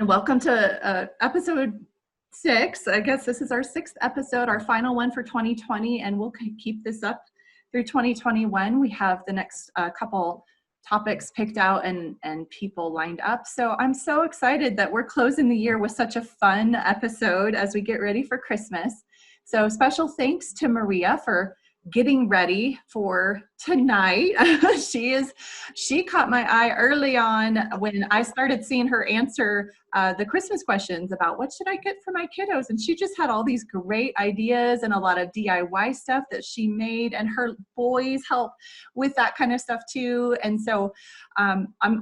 And welcome to episode 6. I guess this is our 6th episode, our final one for 2020, and we'll keep this up through 2021. We have the next couple topics picked out and people lined up. So I'm so excited that we're closing the year with such a fun episode as we get ready for Christmas. So special thanks to Maria for getting ready for tonight. She caught my eye early on when I started seeing her answer the Christmas questions about what should I get for my kiddos, and she just had all these great ideas and a lot of DIY stuff that she made, and her boys help with that kind of stuff too. And so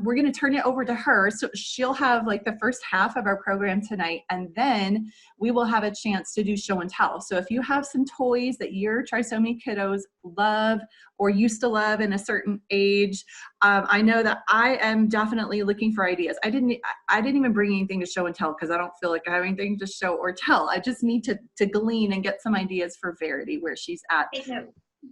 we're going to turn it over to her, so she'll have like the first half of our program tonight, and then we will have a chance to do show and tell. So if you have some toys that your trisomy kiddos love or used to love in a certain age, I know that I am definitely looking for ideas. I didn't even bring anything to show and tell because I don't feel like I have anything to show or tell. I just need to glean and get some ideas for Verity where she's at.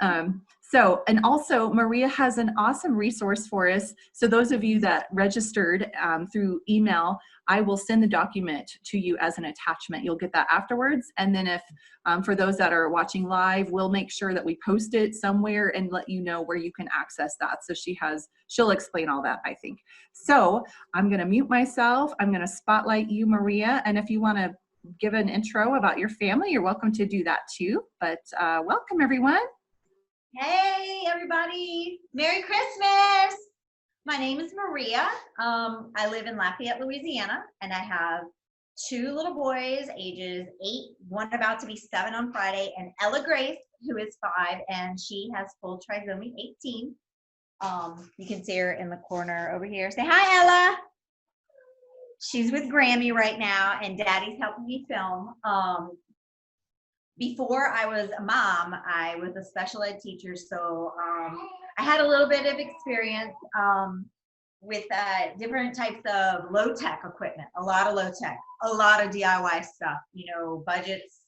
And also Maria has an awesome resource for us. So those of you that registered through email, I will send the document to you as an attachment. You'll get that afterwards. And then if for those that are watching live, we'll make sure that we post it somewhere and let you know where you can access that. So she'll explain all that, I think. So I'm going to mute myself. I'm going to spotlight you, Maria. And if you want to give an intro about your family, you're welcome to do that too. But welcome, everyone. Hey, everybody. Merry Christmas. My name is Maria. I live in Lafayette, Louisiana, and I have 2 little boys, ages 8, one about to be 7 on Friday, and Ella Grace, who is 5, and she has full trisomy 18. You can see her in the corner over here. Say hi, Ella. She's with Grammy right now, and Daddy's helping me film. Before I was a mom, I was a special ed teacher, so I had a little bit of experience with different types of low-tech equipment, a lot of low-tech, a lot of DIY stuff, budgets,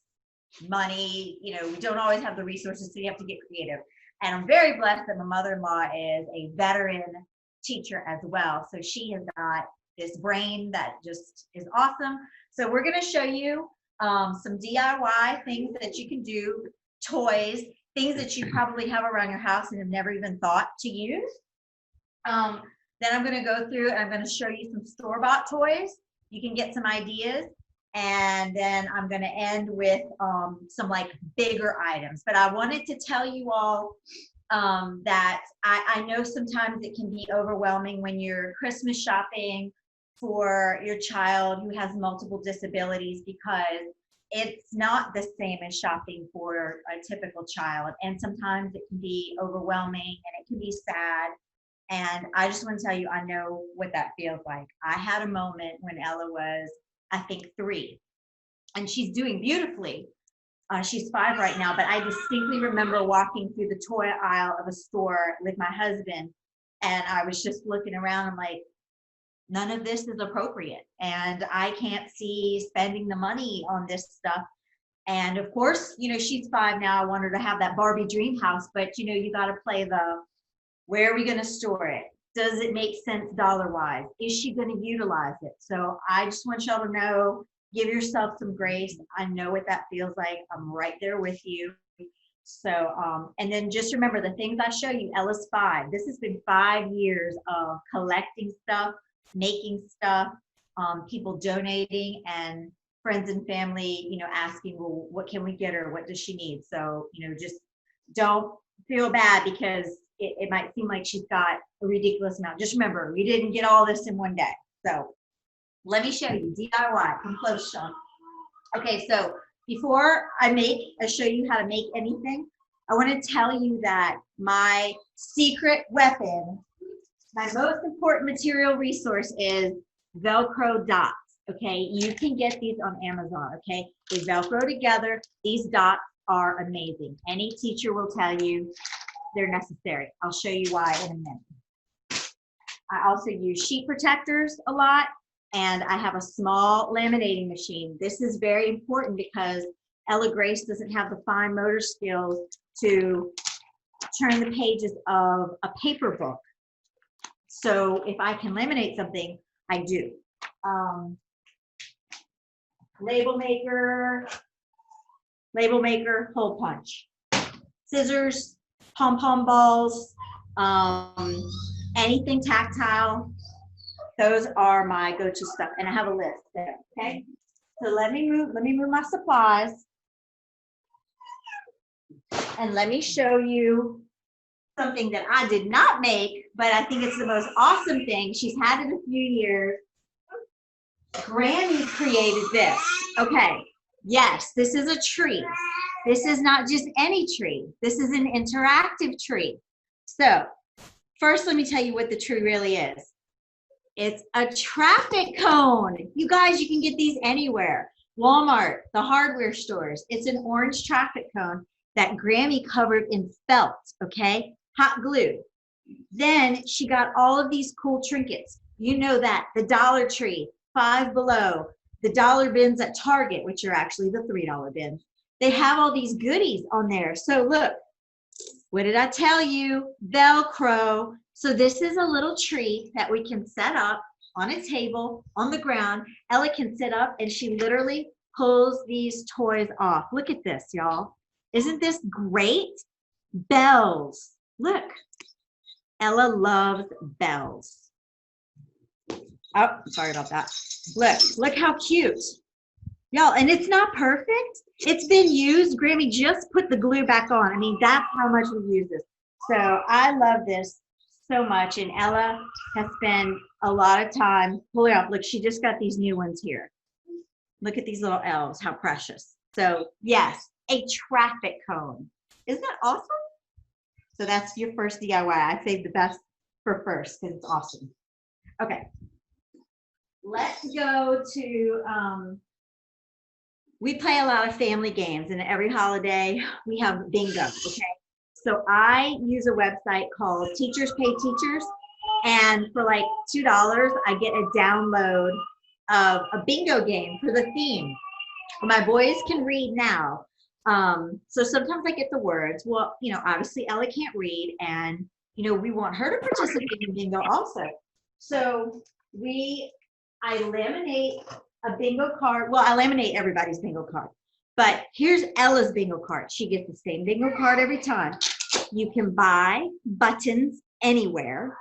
money, we don't always have the resources, so you have to get creative. And I'm very blessed that my mother-in-law is a veteran teacher as well, so she has got this brain that just is awesome. So we're going to show you some DIY things that you can do, toys, things that you probably have around your house and have never even thought to use. Then I'm going to go through and I'm going to show you some store-bought toys. You can get some ideas. And then I'm going to end with some like bigger items. But I wanted to tell you all that I know sometimes it can be overwhelming when you're Christmas shopping for your child who has multiple disabilities, because it's not the same as shopping for a typical child. And sometimes it can be overwhelming and it can be sad. And I just want to tell you, I know what that feels like. I had a moment when Ella was, I think, 3, and she's doing beautifully. She's 5 right now, but I distinctly remember walking through the toy aisle of a store with my husband, and I was just looking around. I'm like, none of this is appropriate, and I can't see spending the money on this stuff. And of course, she's 5 now. I want her to have that Barbie dream house, but you got to play where are we going to store it? Does it make sense dollar-wise? Is she going to utilize it? So I just want y'all to know, give yourself some grace. I know what that feels like. I'm right there with you. So, and then just remember the things I show you. Ella's 5. This has been 5 years of collecting stuff, making stuff, people donating, and friends and family, asking, well, what can we get her? What does she need? So, just don't feel bad because it might seem like she's got a ridiculous amount. Just remember, we didn't get all this in one day. So let me show you DIY. Come close, Sean. Okay, so before I show you how to make anything, I want to tell you that my secret weapon, my most important material resource, is Velcro dots. Okay, you can get these on Amazon. Okay, they Velcro together. These dots are amazing. Any teacher will tell you they're necessary. I'll show you why in a minute. I also use sheet protectors a lot, and I have a small laminating machine. This is very important because Ella Grace doesn't have the fine motor skills to turn the pages of a paper book. So if I can laminate something, I do. label maker, hole punch, scissors, pom-pom balls, anything tactile. Those are my go-to stuff, and I have a list there. Okay, so let me move my supplies, and let me show you something that I did not make, but I think it's the most awesome thing. She's had it a few years. Granny created this. Okay, yes, this is a tree. This is not just any tree. This is an interactive tree. So first, let me tell you what the tree really is. It's a traffic cone. You guys, you can get these anywhere. Walmart, the hardware stores. It's an orange traffic cone that Grammy covered in felt, okay? Hot glue. Then she got all of these cool trinkets. You know that, the Dollar Tree, Five Below, the dollar bins at Target, which are actually the $3 bins. They have all these goodies on there. So look, what did I tell you? Velcro. So this is a little tree that we can set up on a table, on the ground. Ella can sit up and she literally pulls these toys off. Look at this, y'all. Isn't this great? Bells. Look. Ella loves bells. Oh, sorry about that. Look how cute. Y'all, and it's not perfect. It's been used. Grammy just put the glue back on. I mean, that's how much we use this. So I love this so much. And Ella has spent a lot of time pulling up. Look, she just got these new ones here. Look at these little elves, how precious. So yes, a traffic cone. Isn't that awesome? So that's your first DIY. I saved the best for first because it's awesome. Okay. Let's go to, we play a lot of family games, and every holiday we have bingo, okay? So I use a website called Teachers Pay Teachers, and for like $2, I get a download of a bingo game for the theme. My boys can read now, so sometimes I get the words. Well, you know, obviously Ella can't read, and you know, we want her to participate in bingo also. So I laminate a bingo card. Well, I laminate everybody's bingo card, but here's Ella's bingo card. She gets the same bingo card every time. You can buy buttons anywhere.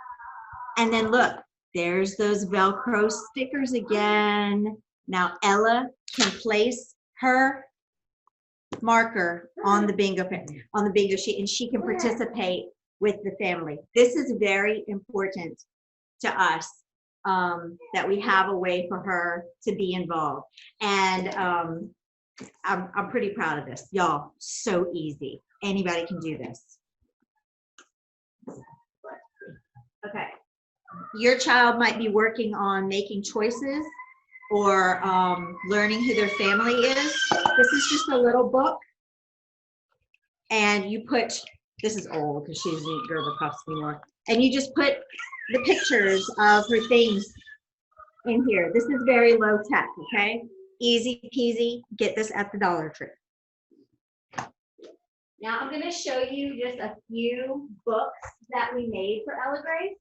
And then look, there's those Velcro stickers again. Now Ella can place her marker on the bingo sheet, and she can participate with the family. This is very important to us, that we have a way for her to be involved. And I'm pretty proud of this, y'all. So easy. Anybody can do this. Okay. Your child might be working on making choices or learning who their family is. This is just a little book. And you put, this is old because she doesn't eat Gerber puffs anymore. And you just put the pictures of her things in here. This is very low tech, okay? Easy peasy. Get this at the Dollar Tree. Now I'm going to show you just a few books that we made for Ella Grace.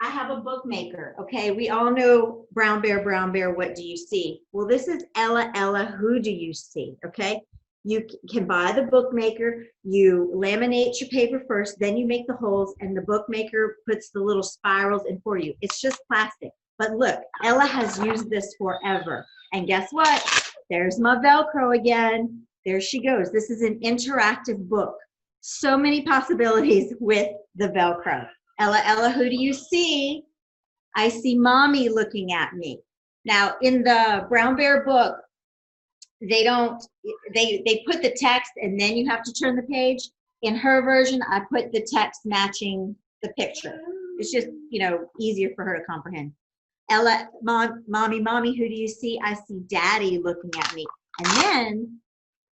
I have a bookmaker, okay? We all know Brown Bear, what do you see? Well, this is Ella, who do you see, okay? You can buy the bookmaker, you laminate your paper first, then you make the holes, and the bookmaker puts the little spirals in for you. It's just plastic. But look, Ella has used this forever. And guess what? There's my Velcro again. There she goes. This is an interactive book. So many possibilities with the Velcro. Ella, who do you see? I see mommy looking at me. Now, in the Brown Bear book, they put the text and then you have to turn the page. In her version, I put the text matching the picture. It's just, you know, easier for her to comprehend. Ella, mommy, who do you see? I see daddy looking at me. And then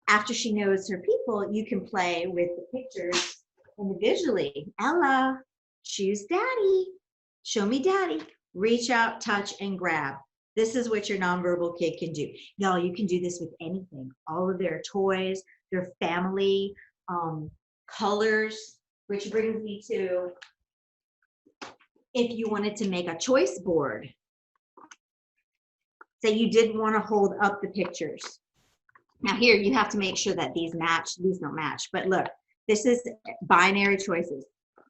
after she knows her people, you can play with the pictures individually. Ella, choose daddy. Show me daddy. Reach out, touch, and grab. This is what your nonverbal kid can do. Y'all, you can do this with anything. All of their toys, their family, colors, which brings me to if you wanted to make a choice board. Say you didn't want to hold up the pictures. Now here you have to make sure that these match. These don't match, but look, this is binary choices.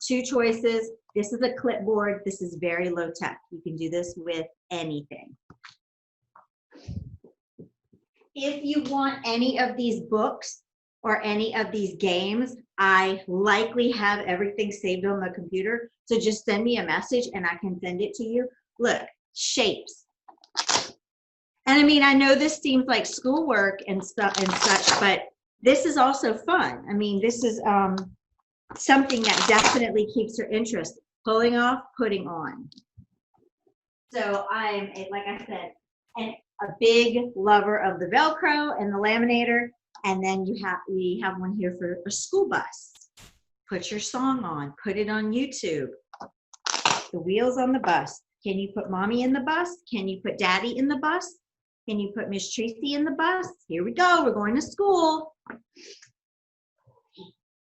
2 choices. This is a clipboard. This is very low tech. You can do this with anything. If you want any of these books or any of these games, I likely have everything saved on the computer. So just send me a message and I can send it to you. Look, shapes. And I mean, I know this seems like schoolwork and stuff and such, but this is also fun. I mean, this is something that definitely keeps your interest. Pulling off, putting on. So I'm, like I said, a big lover of the Velcro and the laminator. And then we have one here for a school bus. Put your song on, put it on YouTube. The wheels on the bus. Can you put mommy in the bus? Can you put daddy in the bus? Can you put Miss Tracy in the bus? Here we go, we're going to school.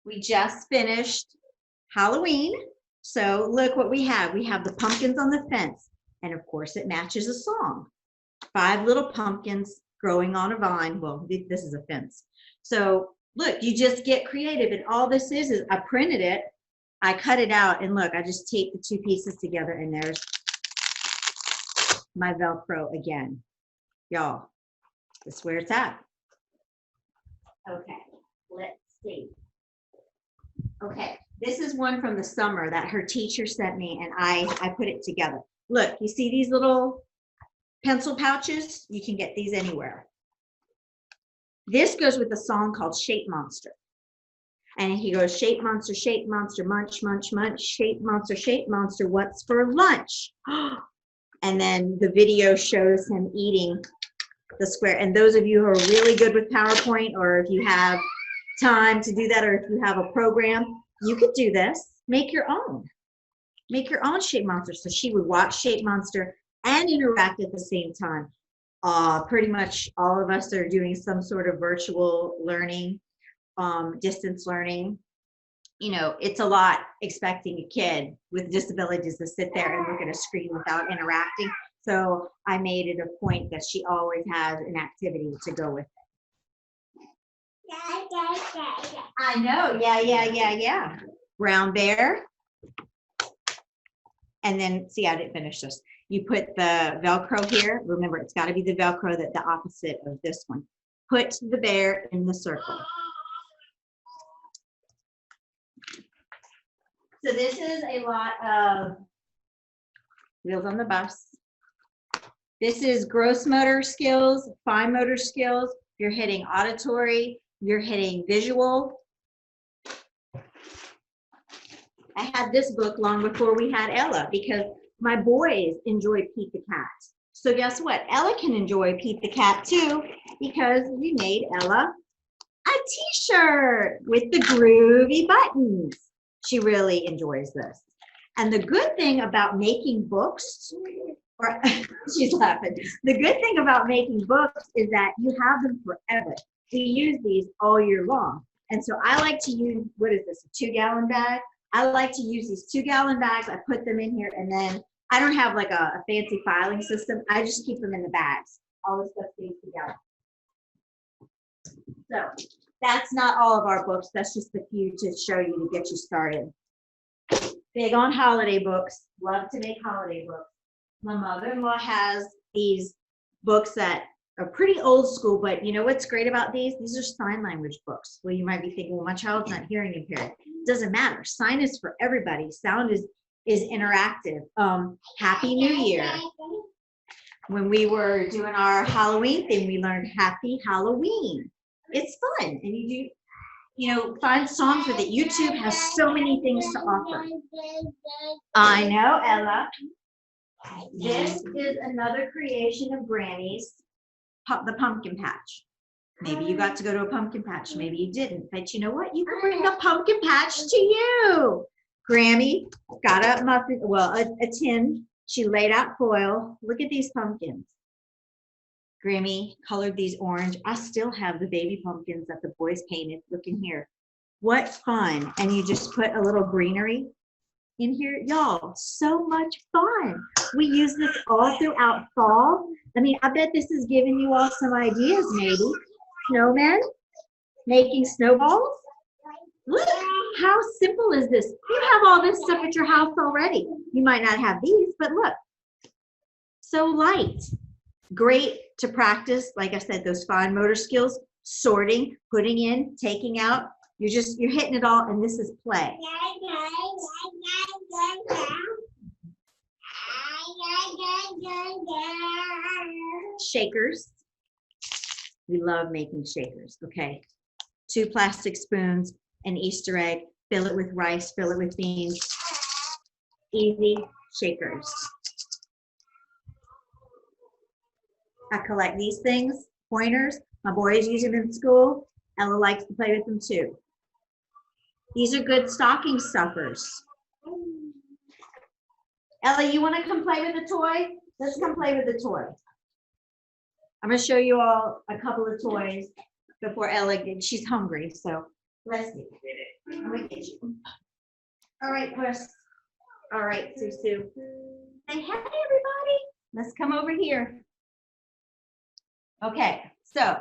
We just finished Halloween. So look what we have. We have the pumpkins on the fence. And of course it matches a song. 5 little pumpkins growing on a vine. Well, this is a fence. So look, you just get creative. And all this is I printed it, I cut it out, and look, I just taped the 2 pieces together, and there's my Velcro again. Y'all, this is where it's at. Okay, let's see. Okay, this is one from the summer that her teacher sent me, and I put it together. Look, you see these little pencil pouches? You can get these anywhere. This goes with a song called Shape Monster. And he goes, shape monster, munch, munch, munch, shape monster, what's for lunch? And then the video shows him eating the square. And those of you who are really good with PowerPoint, or if you have time to do that, or if you have a program, you could do this. Make your own. Make your own Shape Monster. So she would watch Shape Monster and interact at the same time. Pretty much all of us are doing some sort of virtual learning, distance learning. You know, it's a lot expecting a kid with disabilities to sit there and look at a screen without interacting. So I made it a point that she always has an activity to go with it. I know, yeah. Brown bear. And then, see, I didn't finish this. You put the Velcro here. Remember, it's got to be the Velcro that's the opposite of this one. Put the bear in the circle. So this is a lot of wheels on the bus. This is gross motor skills, fine motor skills. You're hitting auditory, you're hitting visual. I had this book long before we had Ella because my boys enjoy Pete the Cat. So guess what? Ella can enjoy Pete the Cat too because we made Ella a t-shirt with the groovy buttons. She really enjoys this. And the good thing about making books, or she's laughing. The good thing about making books is that you have them forever. We use these all year long. And so I like to use, what is this, a 2-gallon bag? I like to use these 2-gallon bags. I put them in here, and then I don't have like a fancy filing system. I just keep them in the bags. All the stuff stays together. So that's not all of our books. That's just a few to show you to get you started. Big on holiday books. Love to make holiday books. My mother-in-law has these books that are pretty old school, but you know what's great about these? These are sign language books. Well, you might be thinking, well, my child's not hearing impaired. It doesn't matter. Sign is for everybody. Sound is interactive. Happy New Year. When we were doing our Halloween thing, we learned Happy Halloween. It's fun, and you know, find songs with it. YouTube has so many things to offer. I know, Ella. This is another creation of Granny's, the pumpkin patch. Maybe you got to go to a pumpkin patch. Maybe you didn't. But you know what? You can bring the pumpkin patch to you. Grammy got a muffin, well, a tin. She laid out foil. Look at these pumpkins. Grammy colored these orange. I still have the baby pumpkins that the boys painted. Look in here. What fun. And you just put a little greenery in here. Y'all, so much fun. We use this all throughout fall. I mean, I bet this is giving you all some ideas, maybe. Snowmen, making snowballs. Look, how simple is this? You have all this stuff at your house already. You might not have these, but look, so light. Great to practice, like I said, those fine motor skills, sorting, putting in, taking out. You're hitting it all, and this is play. Shakers. We love making shakers. Okay. 2 plastic spoons, an Easter egg, fill it with rice, fill it with beans. Easy shakers. I collect these things, pointers. My boys use them in school. Ella likes to play with them too. These are good stocking stuffers. Ella, you want to come play with the toy? Let's come play with the toy. I'm going to show you all a couple of toys before Ella gets, she's hungry, so let's see. I'm going to get you. All right, Chris. All right, Susu. Say hi, everybody. Let's come over here. Okay, so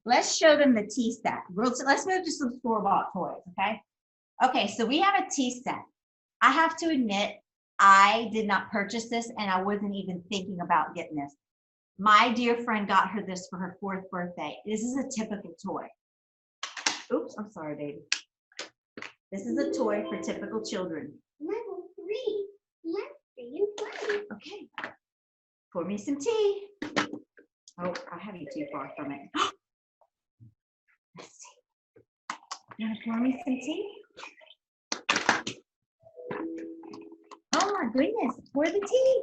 let's show them the tea set. Let's move to some store-bought toys, okay? Okay, so we have a tea set. I have to admit, I did not purchase this, and I wasn't even thinking about getting this. My dear friend got her this for her 4th birthday. This is a typical toy. Oops, I'm sorry, baby. This is a toy for typical children. Level 3. Let's see you play. Okay, pour me some tea. Oh, I have you too far from it. Let's see. You want to pour me some tea? Oh my goodness, pour the tea.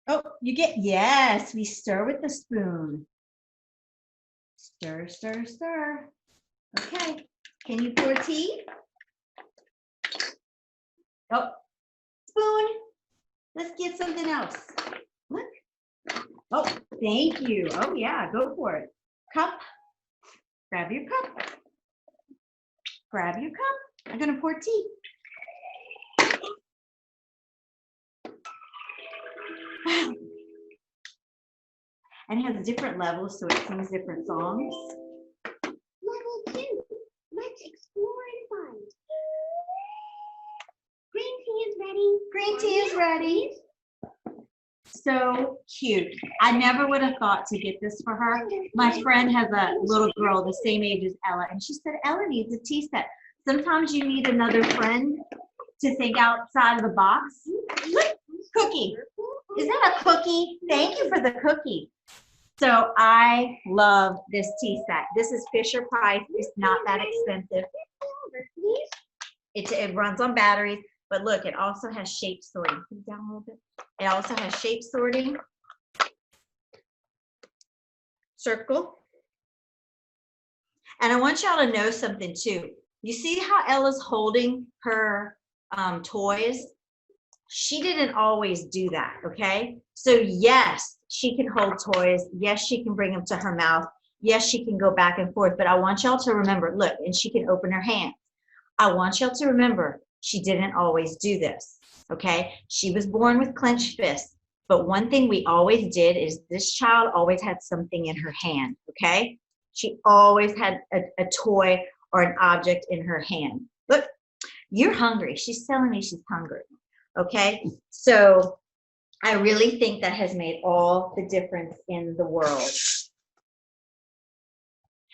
Oh, you get, yes, we stir with the spoon. Stir, stir, stir. Okay, can you pour tea? Oh, spoon. Let's get something else. Look. Oh, thank you. Oh yeah, go for it. Cup. Grab your cup. Grab your cup. I'm gonna pour tea. And it has different levels, so it sings different songs. Level 2. Let's explore and find. Green tea is ready. Green tea is ready. So cute. I never would have thought to get this for her. My friend has a little girl the same age as Ella, and she said, Ella needs a tea set. Sometimes you need another friend to think outside of the box. Look, cookie. Is that a cookie? Thank you for the cookie. So I love this tea set. This is Fisher Price. It's not that expensive. It runs on batteries, but look, it also has shape sorting. Put it down a little bit. It also has shape sorting. Circle. And I want y'all to know something too. You see how Ella's holding her toys? She didn't always do that, okay? So yes, she can hold toys. Yes, she can bring them to her mouth. Yes, she can go back and forth, but I want y'all to remember, look, and she can open her hands. I want y'all to remember, she didn't always do this, okay? She was born with clenched fists, but one thing we always did is this child always had something in her hand, okay? She always had a toy or an object in her hand. Look, you're hungry. She's telling me she's hungry. Okay, so I really think that has made all the difference in the world.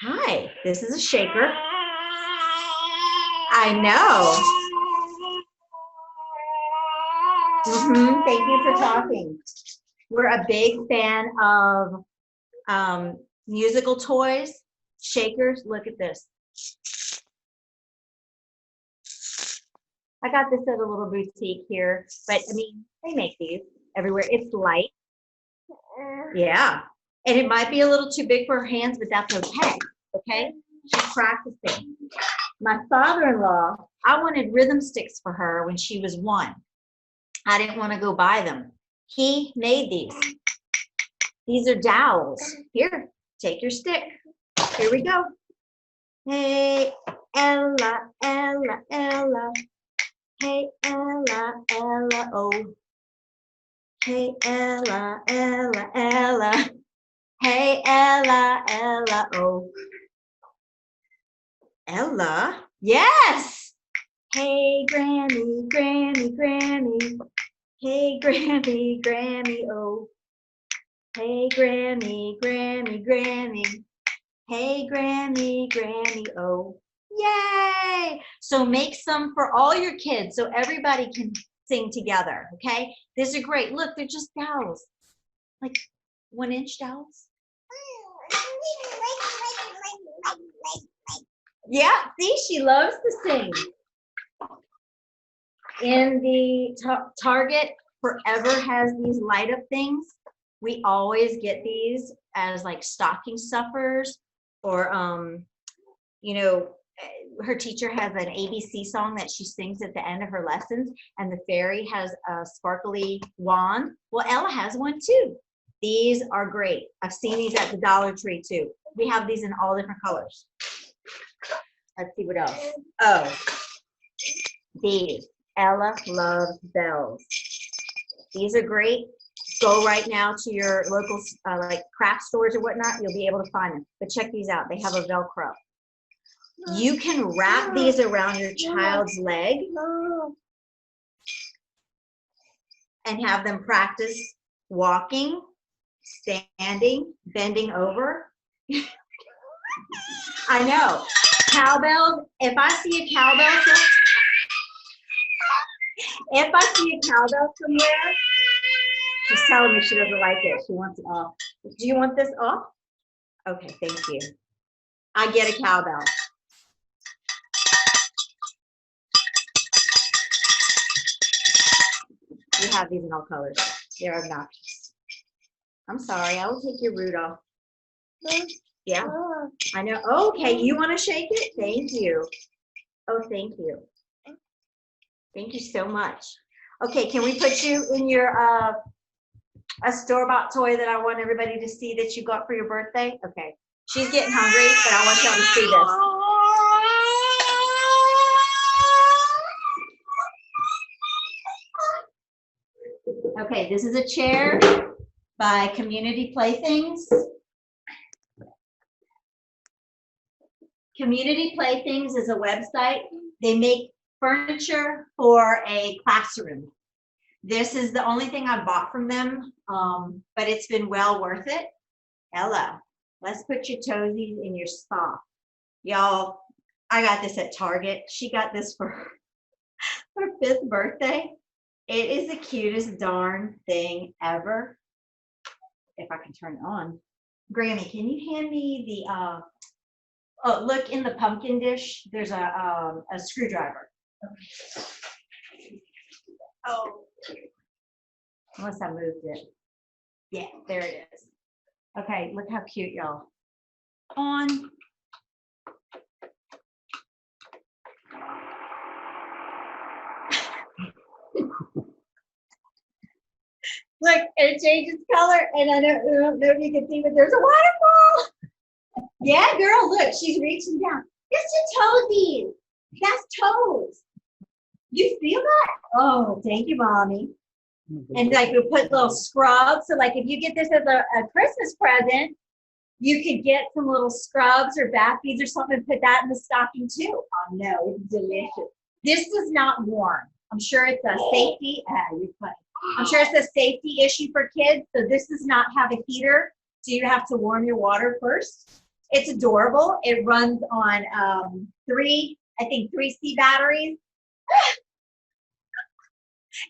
Hi, this is a shaker. I know. Thank you for talking. We're a big fan of musical toys, shakers. Look at this. I got this at a little boutique here, but I mean, they make these everywhere. It's light. Yeah. And it might be a little too big for her hands, but that's okay. Okay? She's practicing. My father-in-law, I wanted rhythm sticks for her when she was 1. I didn't want to go buy them. He made these. These are dowels. Here, take your stick. Here we go. Hey, Ella, Ella, Ella. Hey, Ella, Ella, oh. Hey, Ella, Ella, Ella. Hey, Ella, Ella, oh. Ella, yes. Hey, Grammy, Grammy, Grammy. Hey, Grammy, Grammy, oh. Hey, Grammy, Grammy, Grammy. Hey, Grammy, Grammy, oh. Yay! So make some for all your kids so everybody can sing together, okay? These are great. Look, they're just dowels, like 1-inch dowels. Yeah, see, she loves to sing. In the Target, forever has these light up things. We always get these as like stocking stuffers, or you know, her teacher has an ABC song that she sings at the end of her lessons, and the fairy has a sparkly wand. Well, Ella has one too. These are great. I've seen these at the Dollar Tree too. We have these in all different colors. Let's see what else. Oh, these. Ella loves bells. These are great. Go right now to your local like craft stores or whatnot. You'll be able to find them. But check these out. They have a Velcro. You can wrap these around your child's leg and have them practice walking, standing, bending over. I know. Cowbells. If I see a cowbell somewhere, she's telling me she doesn't like it. She wants it off. Do you want this off? Okay, thank you. I get a cowbell. We have these in all colors. They're obnoxious. I'm sorry. I will take your root off. Yeah, I know. Okay, you want to shake it? Thank you. Oh, thank you. Thank you so much. Okay, can we put you in your a store-bought toy that I want everybody to see that you got for your birthday? Okay. She's getting hungry, but I want y'all to see this. Okay, this is a chair by Community Playthings. Community Playthings is a website. They make furniture for a classroom. This is the only thing I bought from them, but it's been well worth it. Ella, let's put your toesies in your spot. Y'all, I got this at Target. She got this for her 5th birthday. It is the cutest darn thing ever. If I can turn it on. Grammy, can you hand me the, oh, look in the pumpkin dish. There's a screwdriver. Okay. Oh. Unless I moved it. Yeah, there it is. Okay, look how cute, y'all. On. Look, it changes color, and I don't know if you can see, but there's a waterfall. Yeah, girl, look, she's reaching down. It's your toesies. That's toes. You feel that? Oh, thank you, Mommy. And like we put little scrubs. So like if you get this as a Christmas present, you could get some little scrubs or bath beads or something and put that in the stocking too. Oh no, it's delicious. This does not warm. I'm sure it's a safety. You're funny. I'm sure it's a safety issue for kids. So this does not have a heater. So you have to warm your water first. It's adorable. It runs on 3C batteries.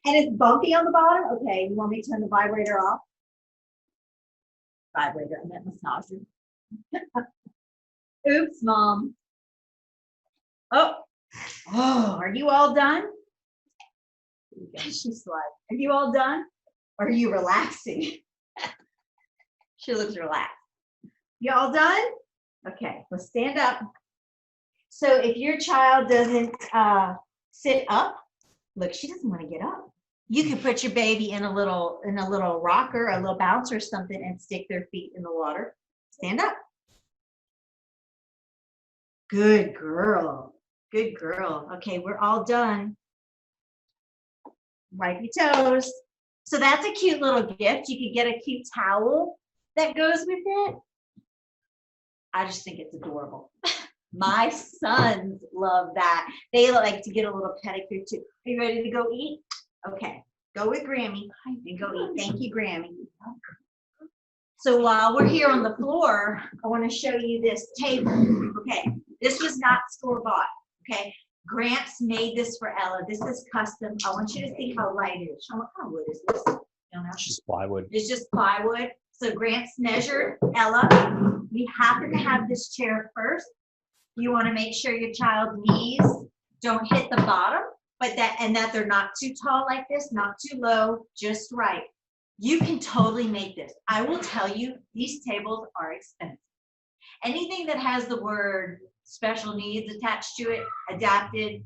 And it's bumpy on the bottom. Okay, you want me to turn the vibrator off? Vibrator, I meant massager. Oops, Mom. Oh, are you all done? She's like, are you all done? Or are you relaxing? She looks relaxed. You all done? Okay, let's stand up. So if your child doesn't sit up, look, she doesn't want to get up. You can put your baby in a little rocker, a little bouncer or something, and stick their feet in the water. Stand up. Good girl. Good girl. Okay, we're all done. Wipe your toes. So that's a cute little gift. You could get a cute towel that goes with it. I just think it's adorable. My sons love that. They like to get a little pedicure too. Are you ready to go eat? Okay, go with Grammy and go eat. Thank you, Grammy. So while we're here on the floor, I want to show you this table. Okay, this was not store-bought. Okay, Gramps made this for Ella. This is custom. I want you to see how light it is. How wood is this? You don't know? It's just plywood. It's just plywood. So Gramps measured Ella. We happen to have this chair first. You want to make sure your child's knees don't hit the bottom, but that they're not too tall like this, not too low, just right. You can totally make this. I will tell you, these tables are expensive. Anything that has the word special needs attached to it, adapted,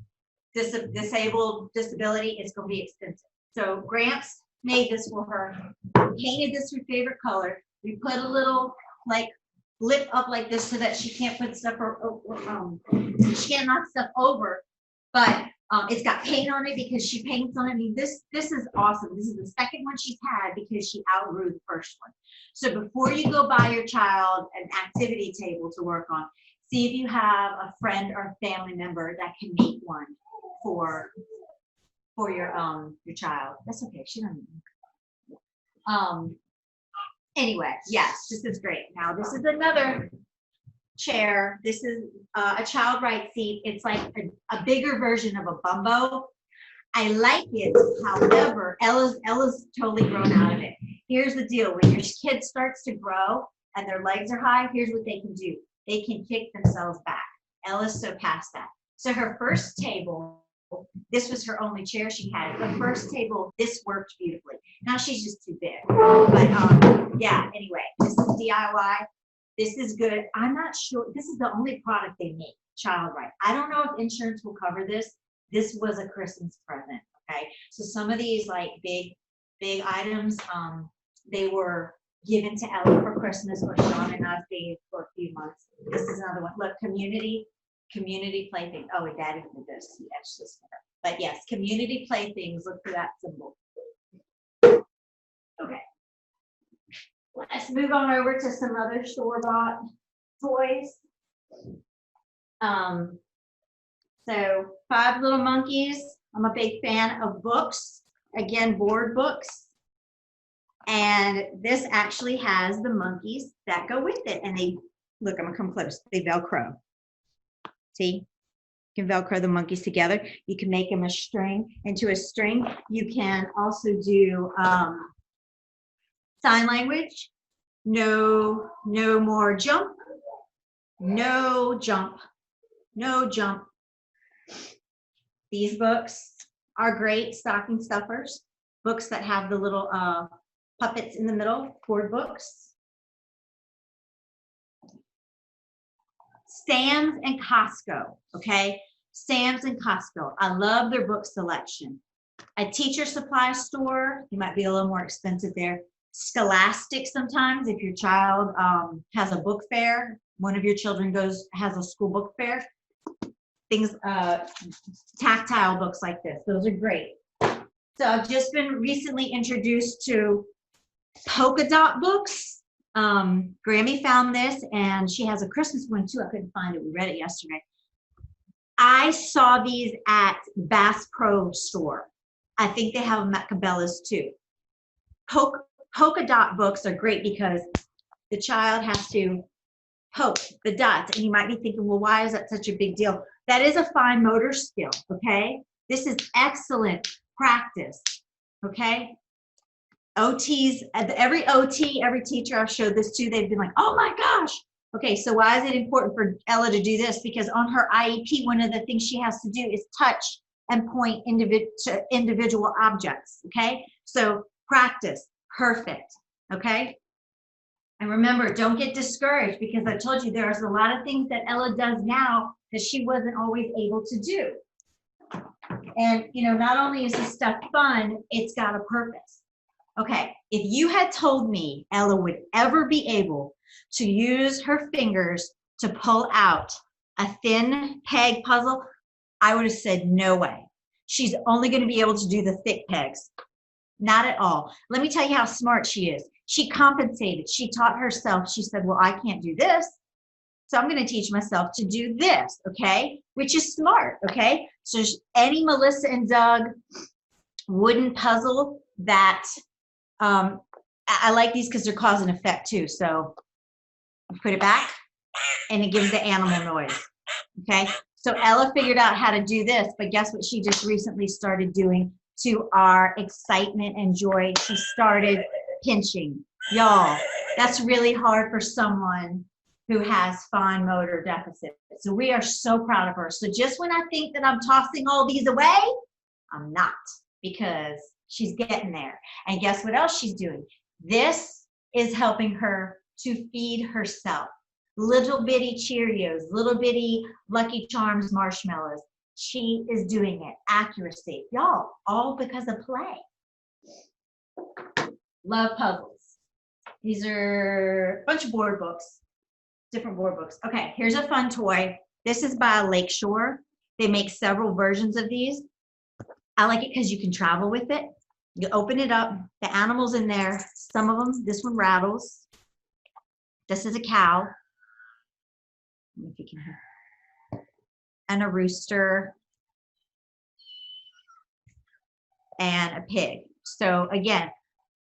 disabled, disability, it's going to be expensive. So Gramps made this for her, painted this her favorite color. We put a little like lip up like this so that she can't put stuff she can't knock stuff over, but it's got paint on it because she paints on it. I mean, this is awesome. This is the second one she's had because she outgrew the first one. So before you go buy your child an activity table to work on, see if you have a friend or family member that can make one for your child. That's okay. She doesn't. Anyway, yes, this is great. Now this is another chair. This is a child right seat. It's like a bigger version of a bumbo. I like it, however, Ella's totally grown out of it. Here's the deal: when your kid starts to grow and their legs are high, here's what they can do. They can kick themselves back. Ella's so past that. So her first table, this was her only chair she had. The first table, this worked beautifully. Now she's just too big. But yeah, anyway, this is DIY. This is good. I'm not sure. This is the only product they make, Child Right. I don't know if insurance will cover this. This was a Christmas present, okay? So some of these like big items, they were given to Ella for Christmas, or Sean and I stayed for a few months. This is another one. Look, community plaything. Oh, and Daddy did this. He etched this for her. But yes, community playthings. Look for that symbol. Okay. Let's move on over to some other store-bought toys. So 5 Little Monkeys. I'm a big fan of books. Again, board books. And this actually has the monkeys that go with it. And they, look, I'm gonna come close. They Velcro. See? You can Velcro the monkeys together. You can make them into a string. You can also do sign language. No more jump. No jump. No jump. These books are great stocking stuffers. Books that have the little puppets in the middle, board books. Sam's and Costco, okay? Sam's and Costco. I love their book selection. A teacher supply store, you might be a little more expensive there. Scholastic sometimes, if your child has a book fair, one of your children has a school book fair, things, tactile books like this, those are great. So I've just been recently introduced to polka dot books. Grammy found this, and she has a Christmas one too. I couldn't find it. We read it yesterday. I saw these at Bass Pro store. I think they have them at Cabela's too. Polka dot books are great because the child has to poke the dots, and you might be thinking, well, why is that such a big deal? That is a fine motor skill, okay? This is excellent practice, okay? OTs, every OT, every teacher I've showed this to, they've been like, oh my gosh. Okay, so why is it important for Ella to do this? Because on her IEP, one of the things she has to do is touch and point to individual objects, okay? So practice, perfect, okay? And remember, don't get discouraged, because I told you there's a lot of things that Ella does now that she wasn't always able to do. And, you know, not only is this stuff fun, it's got a purpose. Okay, if you had told me Ella would ever be able to use her fingers to pull out a thin peg puzzle, I would have said, no way. She's only going to be able to do the thick pegs. Not at all. Let me tell you how smart she is. She compensated. She taught herself. She said, well, I can't do this, so I'm going to teach myself to do this, okay? Which is smart, okay? So any Melissa and Doug wooden puzzle that, I like these because they're cause and effect too. So put it back and it gives the animal noise, okay? So Ella figured out how to do this, but guess what she just recently started doing to our excitement and joy? She started pinching. Y'all, that's really hard for someone who has fine motor deficit. So we are so proud of her. So just when I think that I'm tossing all these away, I'm not, because she's getting there. And guess what else she's doing? This is helping her to feed herself. Little bitty Cheerios, little bitty Lucky Charms marshmallows. She is doing it. Accuracy. Y'all, all because of play. Love puzzles. These are a bunch of board books, different board books. Okay, here's a fun toy. This is by Lakeshore. They make several versions of these. I like it because you can travel with it. You open it up, the animals in there, some of them, this one rattles. This is a cow. Let me see if you can hear. And a rooster. And a pig. So again,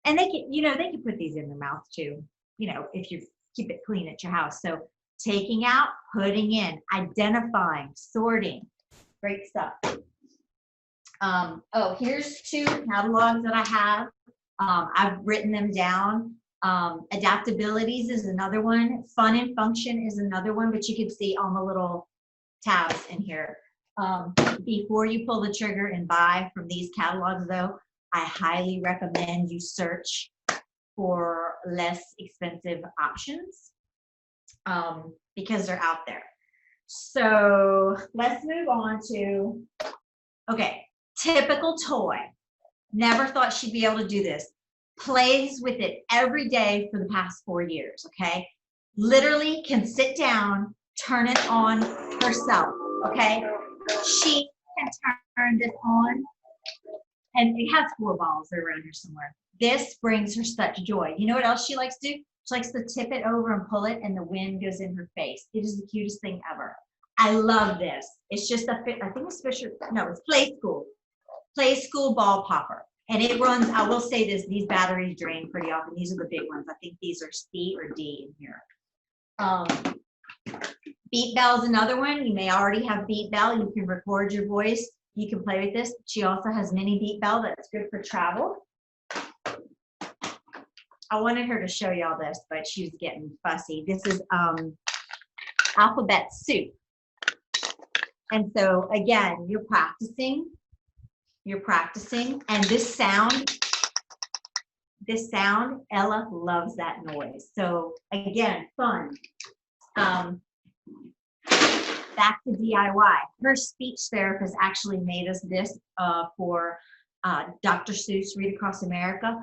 and they can, they can put these in their mouth too, if you keep it clean at your house. So taking out, putting in, identifying, sorting, great stuff. Oh, here's 2 catalogs that I have. I've written them down. Adaptabilities is another one. Fun and function is another one, but you can see on the little tabs in here. Before you pull the trigger and buy from these catalogs though, I highly recommend you search for less expensive options because they're out there. So let's move on to, okay, typical toy. Never thought she'd be able to do this. Plays with it every day for the past 4 years, okay? Literally can sit down, turn it on herself, okay? She can turn this on, and it has 4 balls that are around here somewhere. This brings her such joy. You know what else she likes to do? She likes to tip it over and pull it, and the wind goes in her face. It is the cutest thing ever. I love this. It's just I think it's Fisher, no, it's Play School ball popper. And it runs, I will say this, these batteries drain pretty often. These are the big ones. I think these are C or D in here. Beat Bell is another one. You may already have Beat Bell. You can record your voice. You can play with this. She also has Mini Beat Bell that's good for travel. I wanted her to show y'all this, but she was getting fussy. This is alphabet soup. And so again, you're practicing, and this sound, Ella loves that noise. So again, fun. Back to DIY. Her speech therapist actually made us this for Dr. Seuss Read Across America.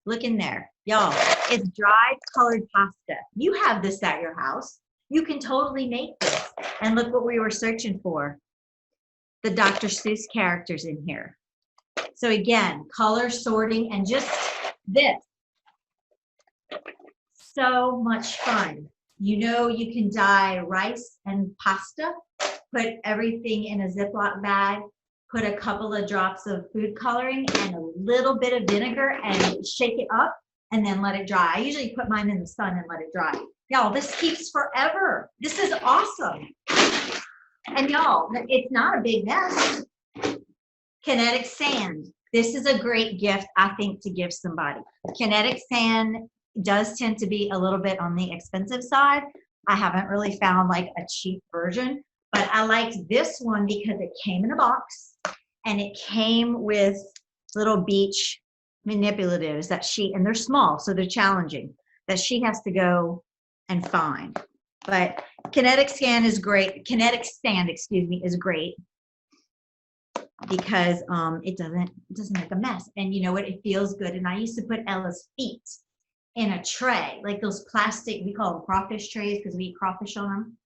Look in there. Y'all, it's dried colored pasta. You have this at your house. You can totally make this. And look what we were searching for. The Dr. Seuss characters in here. So again, color sorting and just this. So much fun. You can dye rice and pasta, put everything in a Ziploc bag, put a couple of drops of food coloring and a little bit of vinegar and shake it up and then let it dry. I usually put mine in the sun and let it dry. Y'all, this keeps forever. This is awesome. And y'all, it's not a big mess. Kinetic sand. This is a great gift, I think, to give somebody. Kinetic sand does tend to be a little bit on the expensive side. I haven't really found like a cheap version, but I liked this one because it came in a box and it came with little beach manipulatives and they're small, so they're challenging, that she has to go and find. But kinetic sand, is great is great because it doesn't make a mess. And you know what? It feels good. And I used to put Ella's feet in a tray, like those plastic, we call them crawfish trays because we eat crawfish on them.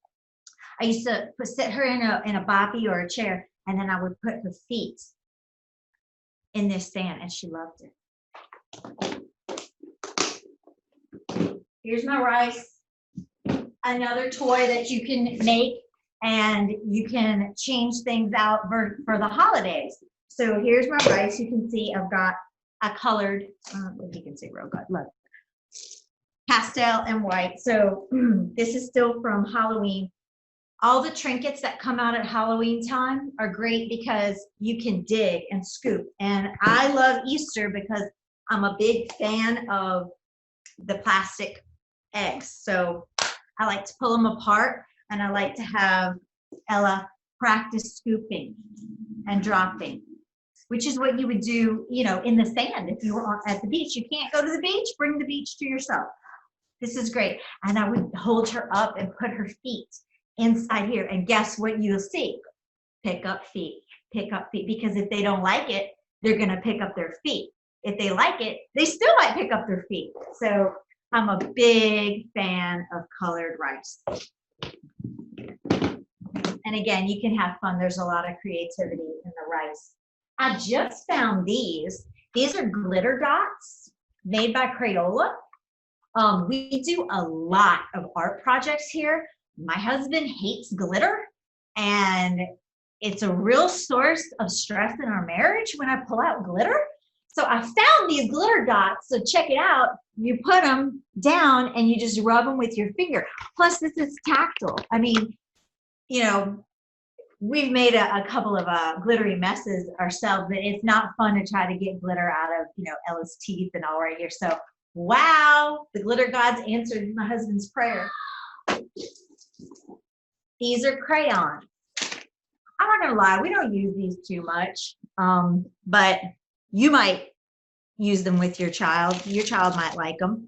I used to sit her in a boppy or a chair, and then I would put her feet in this sand, and she loved it. Here's my rice. Another toy that you can make, and you can change things out for the holidays. So here's my rice. You can see I've got a colored, if you can see real good, look, pastel and white. So this is still from Halloween. All the trinkets that come out at Halloween time are great because you can dig and scoop. And I love Easter because I'm a big fan of the plastic eggs. So I like to pull them apart, and I like to have Ella practice scooping and dropping, which is what you would do, you know, in the sand if you were at the beach. You can't go to the beach, bring the beach to yourself. This is great. And I would hold her up and put her feet inside here, and guess what you'll see? Pick up feet, because if they don't like it, they're gonna pick up their feet. If they like it, they still might pick up their feet. So I'm a big fan of colored rice. And again, you can have fun. There's a lot of creativity in the rice. I just found these. These are glitter dots made by Crayola. We do a lot of art projects here. My husband hates glitter, and it's a real source of stress in our marriage when I pull out glitter. So I found these glitter dots, so check it out. You put them down and you just rub them with your finger. Plus this is tactile. I mean, you know, we've made a couple of glittery messes ourselves, but it's not fun to try to get glitter out of, you know, Ella's teeth and all right here. So, wow, the glitter gods answered my husband's prayer. These are crayons. I'm not gonna lie, we don't use these too much, but you might use them with your child. Your child might like them.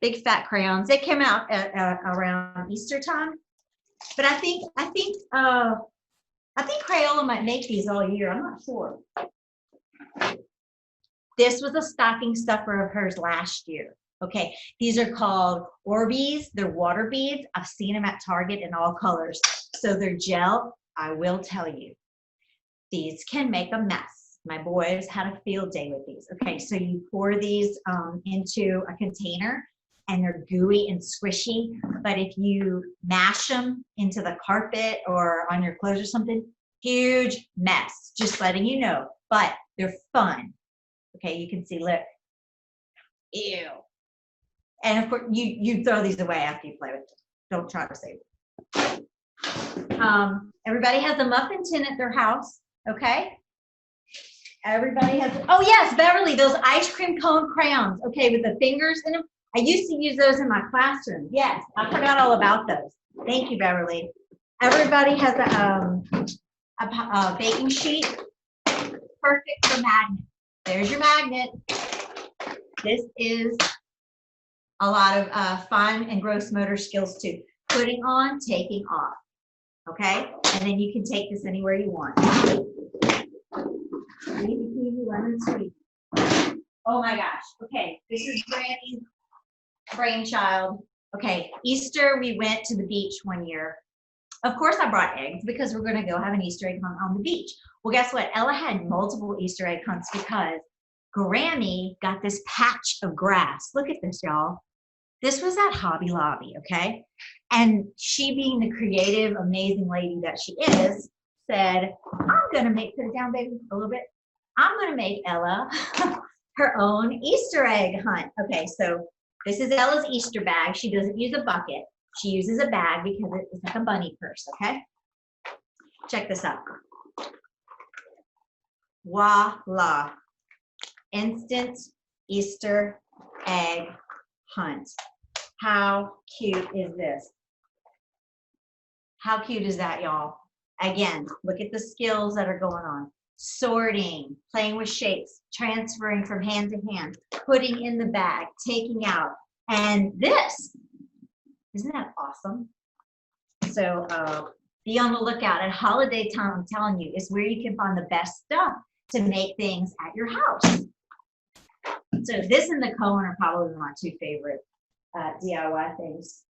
Big fat crayons. They came out at around Easter time, but I think Crayola might make these all year. I'm not sure. This was a stocking stuffer of hers last year. Okay, these are called Orbeez. They're water beads. I've seen them at Target in all colors. So they're gel. I will tell you, these can make a mess. My boys had a field day with these. Okay, so you pour these into a container, and they're gooey and squishy. But if you mash them into the carpet or on your clothes or something, huge mess. Just letting you know. But they're fun. Okay, you can see, look. Ew. And of course, you throw these away after you play with them. Don't try to save them. Everybody has a muffin tin at their house. Okay. Everybody has, oh yes, Beverly, those ice cream cone crayons, okay, with the fingers in them. I used to use those in my classroom. Yes, I forgot all about those. Thank you, Beverly. Everybody has a baking sheet, perfect for magnets. There's your magnet. This is a lot of fun and gross motor skills too. Putting on, taking off, okay? And then you can take this anywhere you want. Lemon sweet. Oh my gosh. Okay, this is Granny's brainchild. Okay, Easter, we went to the beach one year. Of course, I brought eggs because we're going to go have an Easter egg hunt on the beach. Well, guess what? Ella had multiple Easter egg hunts because Granny got this patch of grass. Look at this, y'all. This was at Hobby Lobby, okay? And she, being the creative, amazing lady that she is, said, I'm going to make, put it down, baby, a little bit. I'm going to make Ella her own Easter egg hunt. Okay, so this is Ella's Easter bag. She doesn't use a bucket. She uses a bag because it's like a bunny purse, okay? Check this out. Voila. Instant Easter egg hunt. How cute is this? How cute is that, y'all? Again, look at the skills that are going on. Sorting, playing with shapes, transferring from hand to hand, putting in the bag, taking out. And this, isn't that awesome? So be on the lookout. At holiday time, I'm telling you, is where you can find the best stuff to make things at your house. So this and the cone are probably my two favorite DIY things.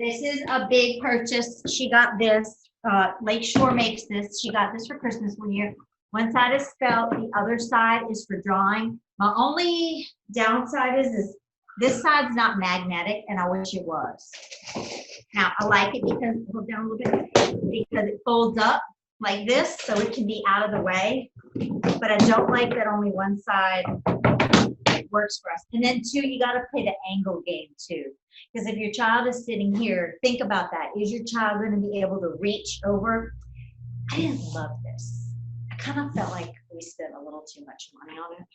This is a big purchase. She got this. Lakeshore makes this. She got this for Christmas one year. One side is felt, the other side is for drawing. My only downside is this side's not magnetic, and I wish it was. Now, I like it because, hold down a little bit, because it folds up like this, so it can be out of the way. But I don't like that only one side works for us. And then two, you got to play the angle game too. Because if your child is sitting here, think about that. Is your child going to be able to reach over? I didn't love this. I kind of felt like we spent a little too much money on it.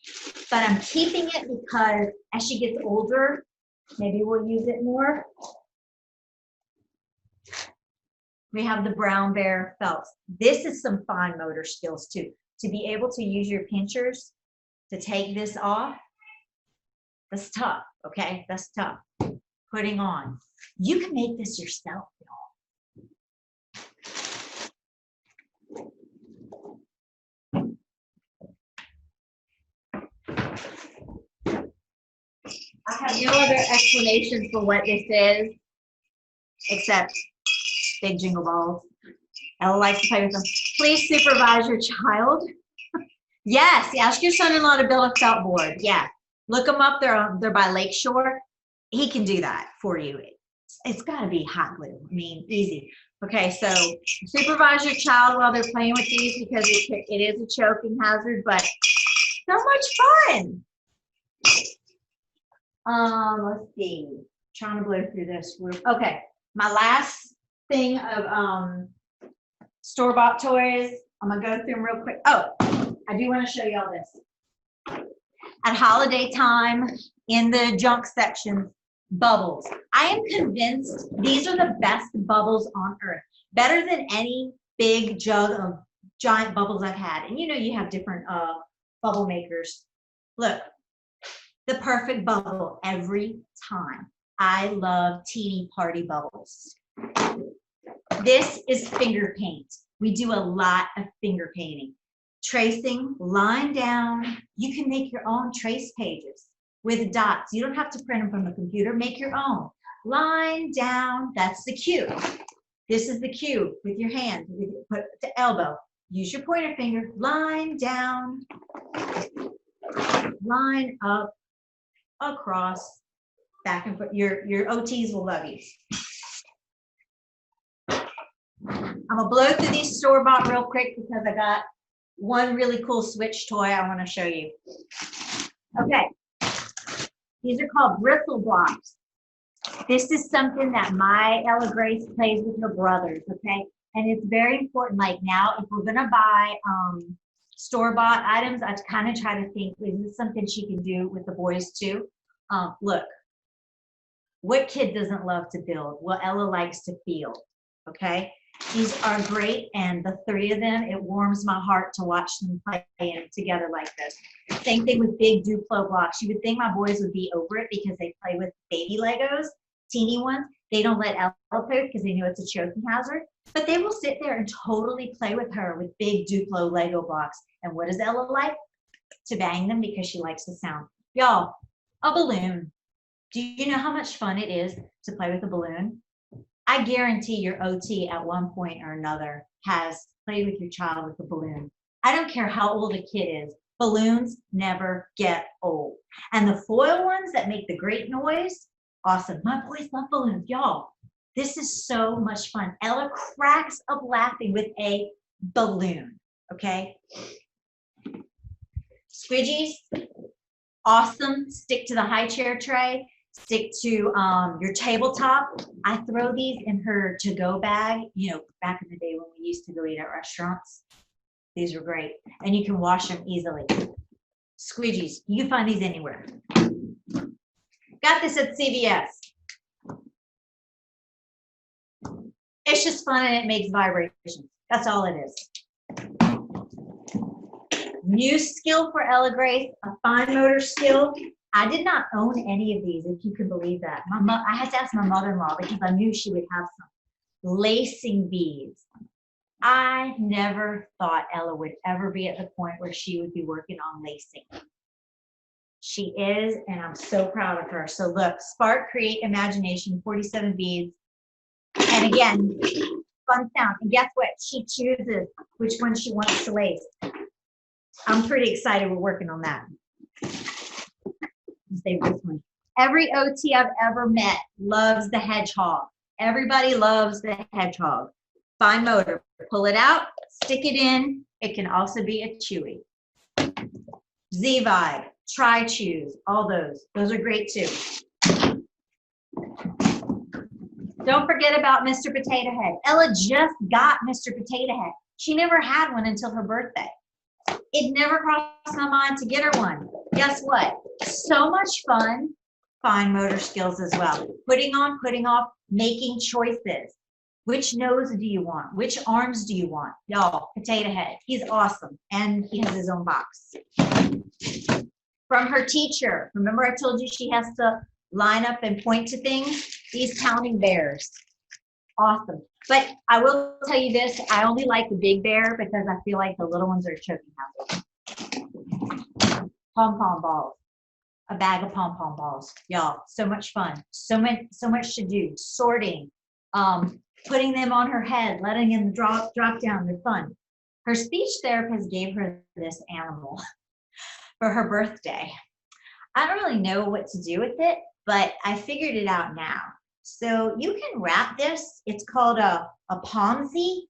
But I'm keeping it because as she gets older, maybe we'll use it more. We have the brown bear felts. This is some fine motor skills too. To be able to use your pinchers to take this off, that's tough, okay? That's tough. Putting on. You can make this yourself, y'all. I have no other explanation for what this is, except big jingle balls. Ella likes to play with them. Please supervise your child. Yes, ask your son-in-law to build a felt board. Yeah, look them up. They're by Lakeshore. He can do that for you. It's got to be hot glue. I mean, easy. Okay, so supervise your child while they're playing with these because it is a choking hazard, but so much fun. Let's see. Trying to blow through this. Okay, my last thing of store-bought toys. I'm gonna go through them real quick. Oh, I do want to show you all this. At holiday time, in the junk section, bubbles. I am convinced these are the best bubbles on earth. Better than any big jug of giant bubbles I've had. And you know you have different bubble makers. Look, the perfect bubble every time. I love teeny party bubbles. This is finger paint. We do a lot of finger painting. Tracing, line down. You can make your own trace pages with dots. You don't have to print them from the computer. Make your own. Line down. That's the cube. This is the cube with your hand. Put the elbow. Use your pointer finger. Line down. Line up. Across. Back and forth. Your OTs will love you. I'm gonna blow through these store-bought real quick because I got one really cool switch toy I want to show you. Okay, these are called bristle blocks. This is something that my Ella Grace plays with her brothers, okay? And it's very important, like now, if we're gonna buy store-bought items, I kind of try to think, is this something she can do with the boys too? Look, what kid doesn't love to build? Well, Ella likes to feel, okay? These are great, and the three of them, it warms my heart to watch them play together like this. Same thing with big Duplo blocks. You would think my boys would be over it because they play with baby Legos, teeny ones. They don't let Ella play because they know it's a choking hazard, but they will sit there and totally play with her with big Duplo Lego blocks. And what does Ella like? To bang them because she likes the sound. Y'all, a balloon. Do you know how much fun it is to play with a balloon? I guarantee your OT at one point or another has played with your child with a balloon. I don't care how old a kid is. Balloons never get old. And the foil ones that make the great noise, awesome. My boys love balloons, y'all. This is so much fun. Ella cracks up laughing with a balloon, okay? Squidgies, awesome. Stick to the high chair tray. Stick to your tabletop. I throw these in her to-go bag. You know, back in the day when we used to go eat at restaurants, these were great. And you can wash them easily. Squidgies, you can find these anywhere. Got this at CVS. It's just fun and it makes vibrations. That's all it is. New skill for Ella Grace, a fine motor skill. I did not own any of these, if you can believe that. I had to ask my mother-in-law because I knew she would have some. Lacing beads. I never thought Ella would ever be at the point where she would be working on lacing. She is, and I'm so proud of her. So look, spark, create, imagination, 47 beads. And again, fun sound. And guess what? She chooses which one she wants to lace. I'm pretty excited we're working on that. Save this one. Every OT I've ever met loves the hedgehog. Everybody loves the hedgehog. Fine motor. Pull it out, stick it in. It can also be a Chewy. Z-Vibe, Tri-Chews, all those. Those are great too. Don't forget about Mr. Potato Head. Ella just got Mr. Potato Head. She never had one until her birthday. It never crossed my mind to get her one. Guess what? So much fun. Fine motor skills as well. Putting on, putting off, making choices. Which nose do you want? Which arms do you want? Y'all, Potato Head. He's awesome. And he has his own box. From her teacher. Remember I told you she has to line up and point to things? These counting bears. Awesome. But I will tell you this, I only like the big bear because I feel like the little ones are choking hazards. Pom-pom balls. A bag of pom-pom balls. Y'all, so much fun. So much to do. Sorting. Putting them on her head, letting them drop down. They're fun. Her speech therapist gave her this animal for her birthday. I don't really know what to do with it, but I figured it out now. So you can wrap this. It's called a Pomsy,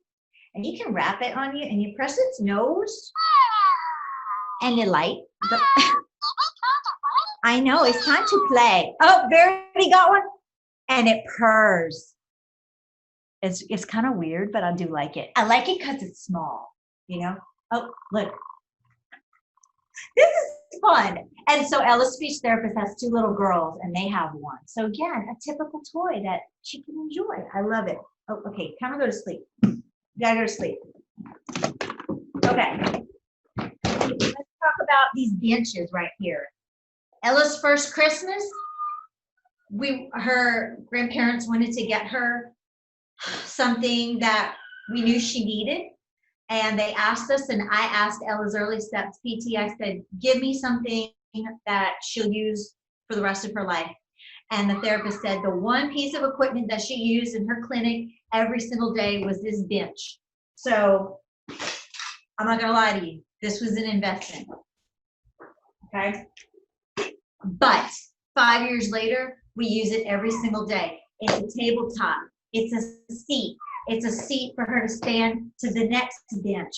and you can wrap it on you, and you press its nose, and you light. I know, it's time to play. Oh, Verity got one, and it purrs. It's kind of weird, but I do like it. I like it because it's small, you know? Oh, look. This is fun. And so Ella's speech therapist has 2 little girls, and they have one. So again, a typical toy that she can enjoy. I love it. Oh, okay, time to go to sleep. You gotta go to sleep. Okay. Let's talk about these benches right here. Ella's first Christmas, her grandparents wanted to get her something that we knew she needed. And they asked us, and I asked Ella's Early Steps PT, I said, give me something that she'll use for the rest of her life. And the therapist said the one piece of equipment that she used in her clinic every single day was this bench. So I'm not gonna lie to you, this was an investment, okay? But 5 years later, we use it every single day. It's a tabletop, it's a seat. It's a seat for her to stand to the next bench.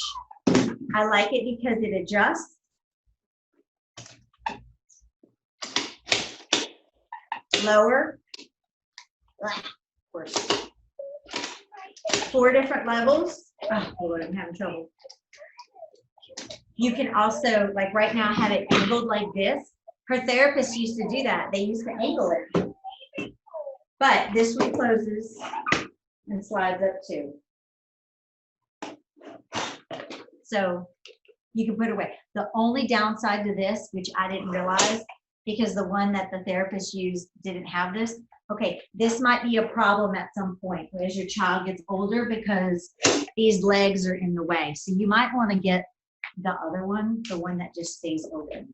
I like it because it adjusts. Lower. Of course. 4 different levels. Oh, Lord, I'm having trouble. You can also, like right now, have it angled like this. Her therapist used to do that. They used to angle it. But this one closes and slides up too. So you can put it away. The only downside to this, which I didn't realize, because the one that the therapist used didn't have this. Okay, this might be a problem at some point as your child gets older because these legs are in the way. So you might want to get the other one, the one that just stays open.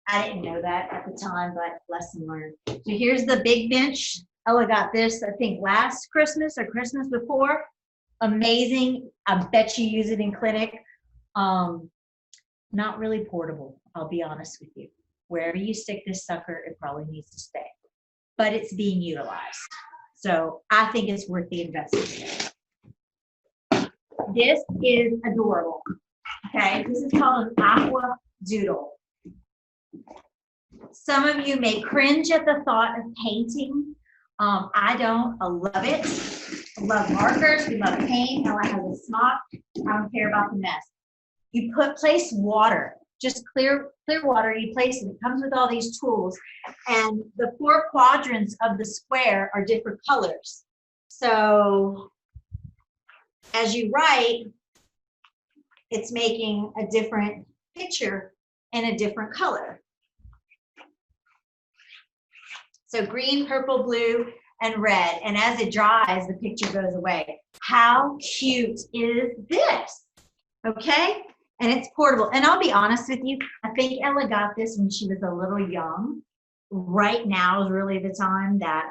I didn't know that at the time, but lesson learned. So here's the big bench. Ella got this, I think, last Christmas or Christmas before. Amazing. I bet you use it in clinic. Not really portable, I'll be honest with you. Wherever you stick this sucker, it probably needs to stay. But it's being utilized. So I think it's worth the investment. This is adorable. Okay, this is called an aqua doodle. Some of you may cringe at the thought of painting. I don't. I love it. I love markers. We love paint. Ella has a smock. I don't care about the mess. You place water, just clear water. You place it. It comes with all these tools, and the 4 quadrants of the square are different colors. So as you write, it's making a different picture in a different color. So green, purple, blue, and red. And as it dries, the picture goes away. How cute is this? Okay? And it's portable. And I'll be honest with you, I think Ella got this when she was a little young. Right now is really the time that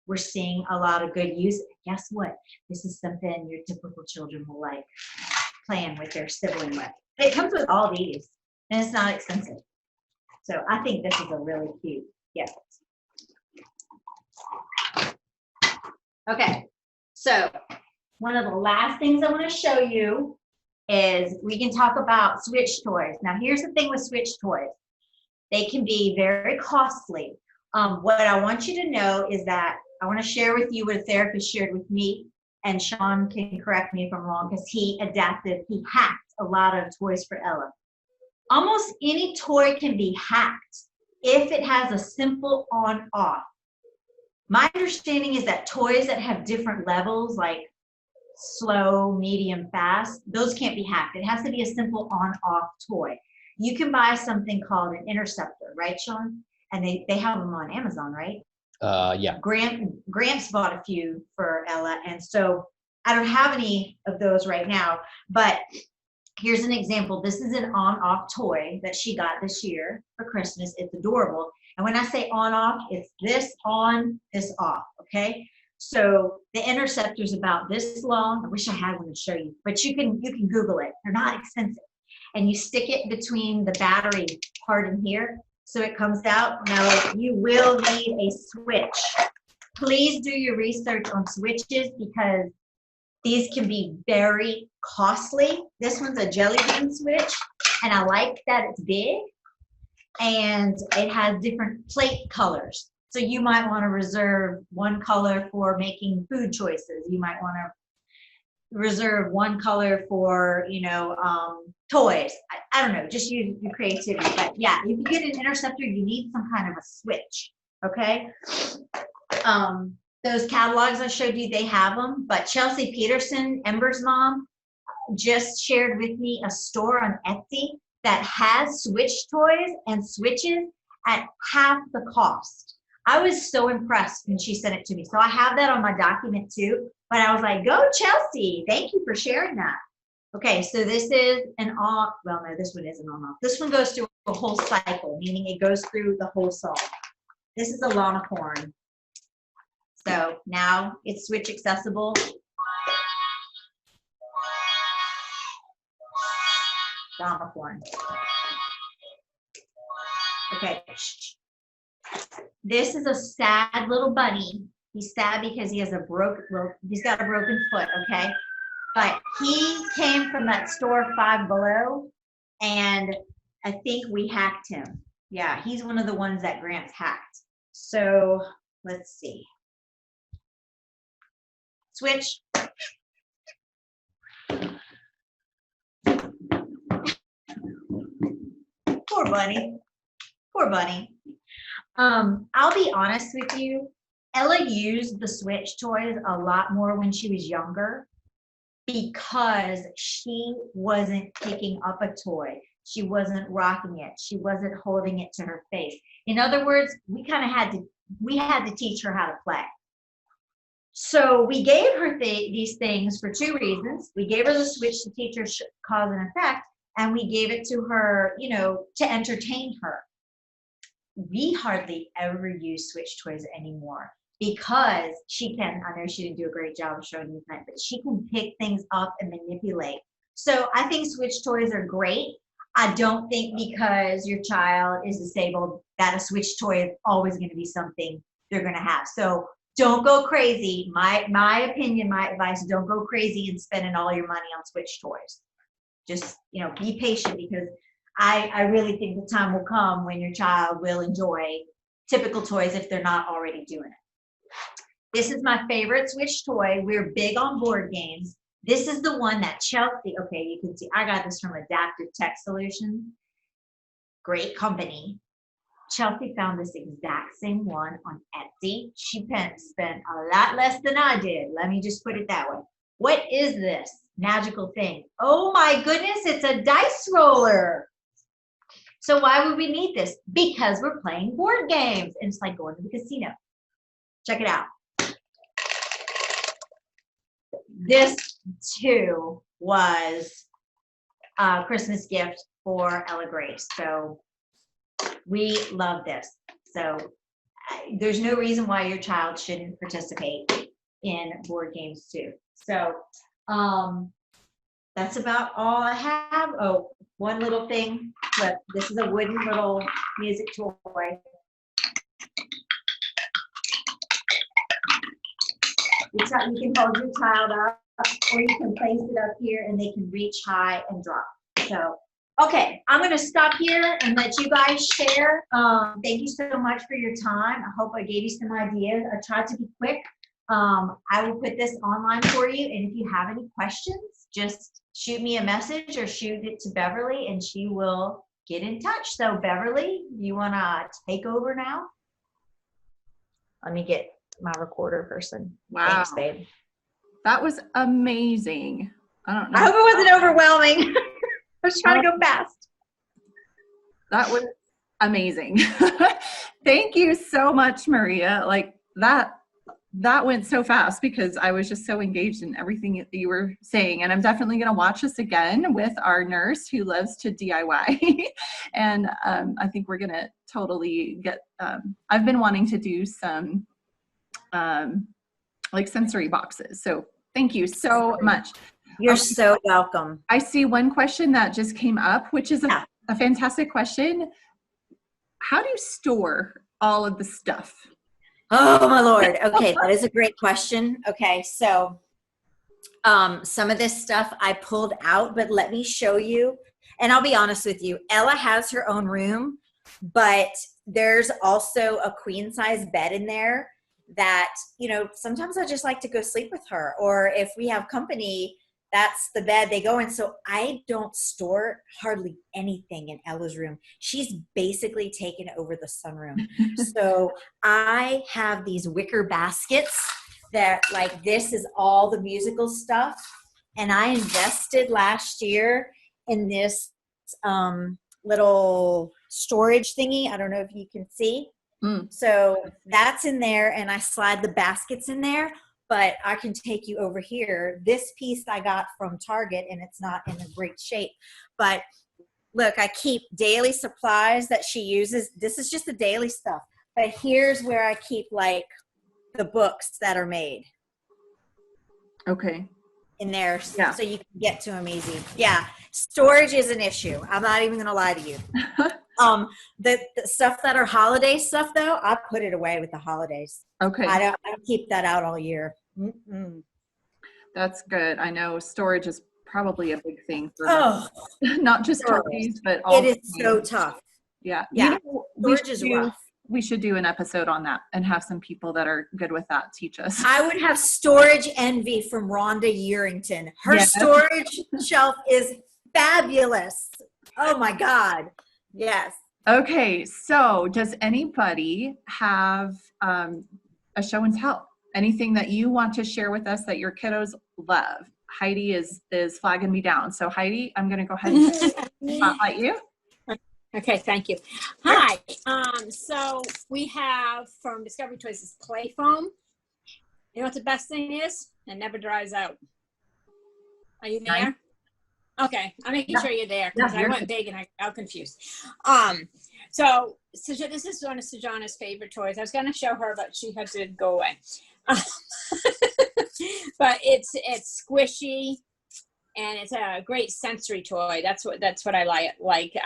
we're seeing a lot of good use. Guess what? This is something your typical children will like playing with their sibling with. It comes with all these, and it's not expensive. So I think this is a really cute gift. Okay, so one of the last things I want to show you is we can talk about Switch toys. Now, here's the thing with Switch toys. They can be very costly. What I want you to know is that I want to share with you what a therapist shared with me, and Sean can correct me if I'm wrong, because he hacked a lot of toys for Ella. Almost any toy can be hacked if it has a simple on-off. My understanding is that toys that have different levels, like slow, medium, fast, those can't be hacked. It has to be a simple on-off toy. You can buy something called an interceptor, right, Sean? And they have them on Amazon, right? Yeah. Gramps bought a few for Ella, and so I don't have any of those right now, but here's an example. This is an on-off toy that she got this year for Christmas. It's adorable. And when I say on-off, it's this on, this off, okay? So the interceptor's about this long. I wish I had one to show you, but you can Google it. They're not expensive. And you stick it between the battery part in here, so it comes out. Now, you will need a switch. Please do your research on switches, because these can be very costly. This one's a jelly bean switch, and I like that it's big, and it has different plate colors. So you might want to reserve one color for making food choices. You might want to reserve one color for, toys. I don't know, just use your creativity. But yeah, if you get an interceptor, you need some kind of a switch, okay? Those catalogs I showed you, they have them, but Chelsea Peterson, Ember's mom, just shared with me a store on Etsy that has Switch toys and switches at half the cost. I was so impressed when she sent it to me. So I have that on my document too, but I was like, go Chelsea, thank you for sharing that. Okay, so this is an on, well, no, this one isn't on-off. This one goes through a whole cycle, meaning it goes through the whole song. This is a Lanacorn. So now it's switch accessible. Lanacorn. Okay. This is a sad little bunny. He's sad because he has he's got a broken foot, okay? But he came from that store Five Below, and I think we hacked him. Yeah, he's one of the ones that Gramps hacked. So let's see. Switch. Poor bunny. Poor bunny. I'll be honest with you. Ella used the Switch toys a lot more when she was younger, because she wasn't picking up a toy. She wasn't rocking it. She wasn't holding it to her face. In other words, we had to teach her how to play. So we gave her these things for two reasons. We gave her the Switch to teach her cause and effect, and we gave it to her, to entertain her. We hardly ever use Switch toys anymore, because she can, I know she didn't do a great job of showing you tonight, but she can pick things up and manipulate. So I think Switch toys are great. I don't think because your child is disabled that a Switch toy is always going to be something they're going to have. So don't go crazy. My opinion, my advice, don't go crazy and spending all your money on Switch toys. Just, be patient, because I really think the time will come when your child will enjoy typical toys if they're not already doing it. This is my favorite Switch toy. We're big on board games. This is the one that Chelsea, okay, you can see, I got this from Adaptive Tech Solutions. Great company. Chelsea found this exact same one on Etsy. She spent a lot less than I did. Let me just put it that way. What is this magical thing? Oh my goodness, it's a dice roller. So why would we need this? Because we're playing board games, and it's like going to the casino. Check it out. This too was a Christmas gift for Ella Grace. So we love this. So there's no reason why your child shouldn't participate in board games too. So that's about all I have. Oh, one little thing. Look, this is a wooden little music toy. You can hold your child up, or you can place it up here and they can reach high and drop. So, okay, I'm gonna stop here and let you guys share. Thank you so much for your time. I hope I gave you some ideas. I tried to be quick. I will put this online for you, and if you have any questions, just shoot me a message or shoot it to Beverly and she will get in touch. So Beverly, you wanna take over now? Let me get my recorder person. Wow. Thanks, babe. That was amazing. I don't know. I hope it wasn't overwhelming. I was trying to go fast. That was amazing. Thank you so much, Maria. Like that went so fast because I was just so engaged in everything that you were saying. And I'm definitely going to watch this again with our nurse who loves to DIY. And I think we're going to totally get, I've been wanting to do some like sensory boxes. So thank you so much. You're so welcome. I see one question that just came up, which is a fantastic question. How do you store all of the stuff? Oh my Lord. Okay. That is a great question. Okay. So, some of this stuff I pulled out, but let me show you. And I'll be honest with you, Ella has her own room, but there's also a queen size bed in there that, you know, sometimes I just like to go sleep with her, or if we have company, that's the bed they go in. So I don't store hardly anything in Ella's room. She's basically taken over the sunroom. So I have these wicker baskets that, like, this is all the musical stuff. And I invested last year in this little storage thingy. I don't know if you can see. So that's in there, and I slide the baskets in there. But I can take you over here. This piece I got from Target, and it's not in a great shape. But look, I keep daily supplies that she uses. This is just the daily stuff. But here's where I keep, like, the books that are made. Okay. In there, yeah. So you can get to them easy. Yeah, storage is an issue. I'm not even going to lie to you. The stuff that are holiday stuff, though, I put it away with the holidays. Okay. I don't keep that out all year. That's good. I know storage is probably a big thing for not just turkeys, but all. It is so tough. Yeah. Yeah. You know, storage is rough. We should do an episode on that and have some people that are good with that teach us. I would have storage envy from Rhonda Yerington. Her storage shelf is fabulous. Oh my God. Yes. Okay. So does anybody have a show and tell? Anything that you want to share with us that your kiddos love? Heidi is flagging me down. So Heidi, I'm going to go ahead and spotlight you. Okay, thank you. Hi. So we have from Discovery Toys this play foam. You know what the best thing is? It never dries out. Are you there? Nice. Okay, I'm making sure you're there because I went big and I got confused. So this is one of Sejana's favorite toys. I was going to show her, but she had to go away. But it's squishy and it's a great sensory toy. That's what I like.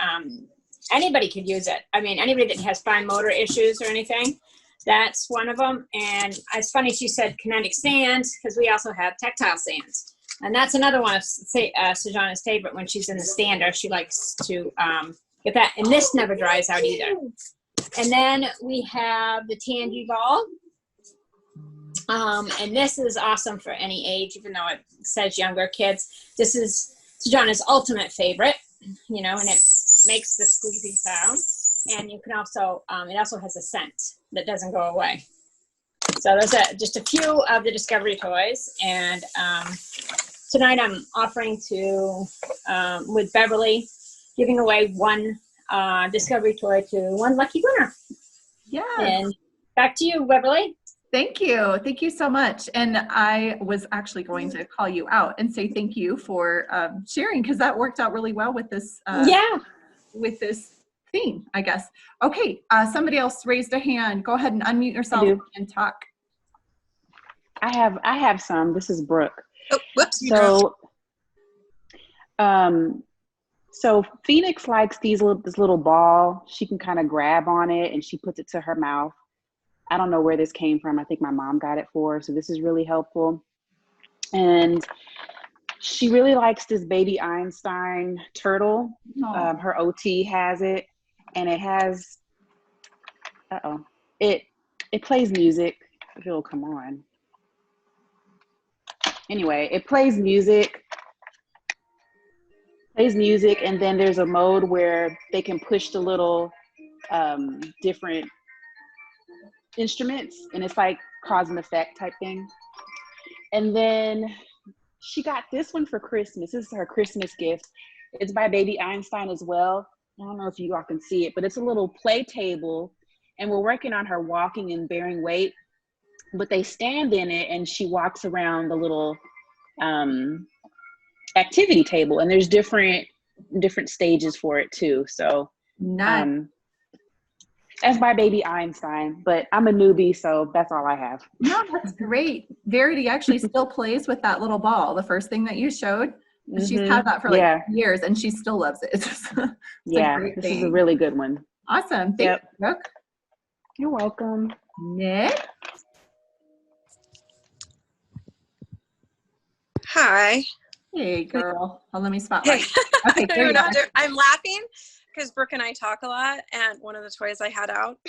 Anybody could use it. I mean, anybody that has fine motor issues or anything, that's one of them. And it's funny she said kinetic sands because we also have tactile sands. And that's another one of Sejana's favorite when she's in the stander. She likes to get that. And this never dries out either. And then we have the Tangy Ball. And this is awesome for any age, even though it says younger kids. This is Sejana's ultimate favorite, you know, and it makes the squeezy sound. And you can also, it also has a scent that doesn't go away. So those are just a few of the Discovery toys. And tonight I'm offering to, with Beverly, giving away one Discovery toy to one lucky winner. Yeah. And back to you, Beverly. Thank you. Thank you so much. And I was actually going to call you out and say thank you for sharing because that worked out really well with this. With this theme, I guess. Okay. Somebody else raised a hand. Go ahead and unmute yourself and talk. I have some. This is Brooke. Oh, whoops. So So Phoenix likes this little ball. She can kind of grab on it and she puts it to her mouth. I don't know where this came from. I think my mom got it for her. So this is really helpful. And she really likes this Baby Einstein turtle. Aw. Her OT has it, and it has, it plays music. If it'll come on. Anyway, it plays music, and then there's a mode where they can push the little different instruments, and it's like cause and effect type thing. And then she got this one for Christmas. This is her Christmas gift. It's by Baby Einstein as well. I don't know if you all can see it, but it's a little play table, and we're working on her walking and bearing weight, but they stand in it and she walks around the little activity table, and there's different stages for it too. So Nice. that's by Baby Einstein, but I'm a newbie, so that's all I have. No, that's great. Verity actually still plays with that little ball, the first thing that you showed. She's had that for like years and she still loves it. It's a great this thing. is a really good one. Awesome. Thank you, Brooke. You're welcome. Nick? Hi. Hey, girl. Oh, let me spotlight. Hey. Okay, there you are. I'm laughing because Brooke and I talk a lot, and one of the toys I had out.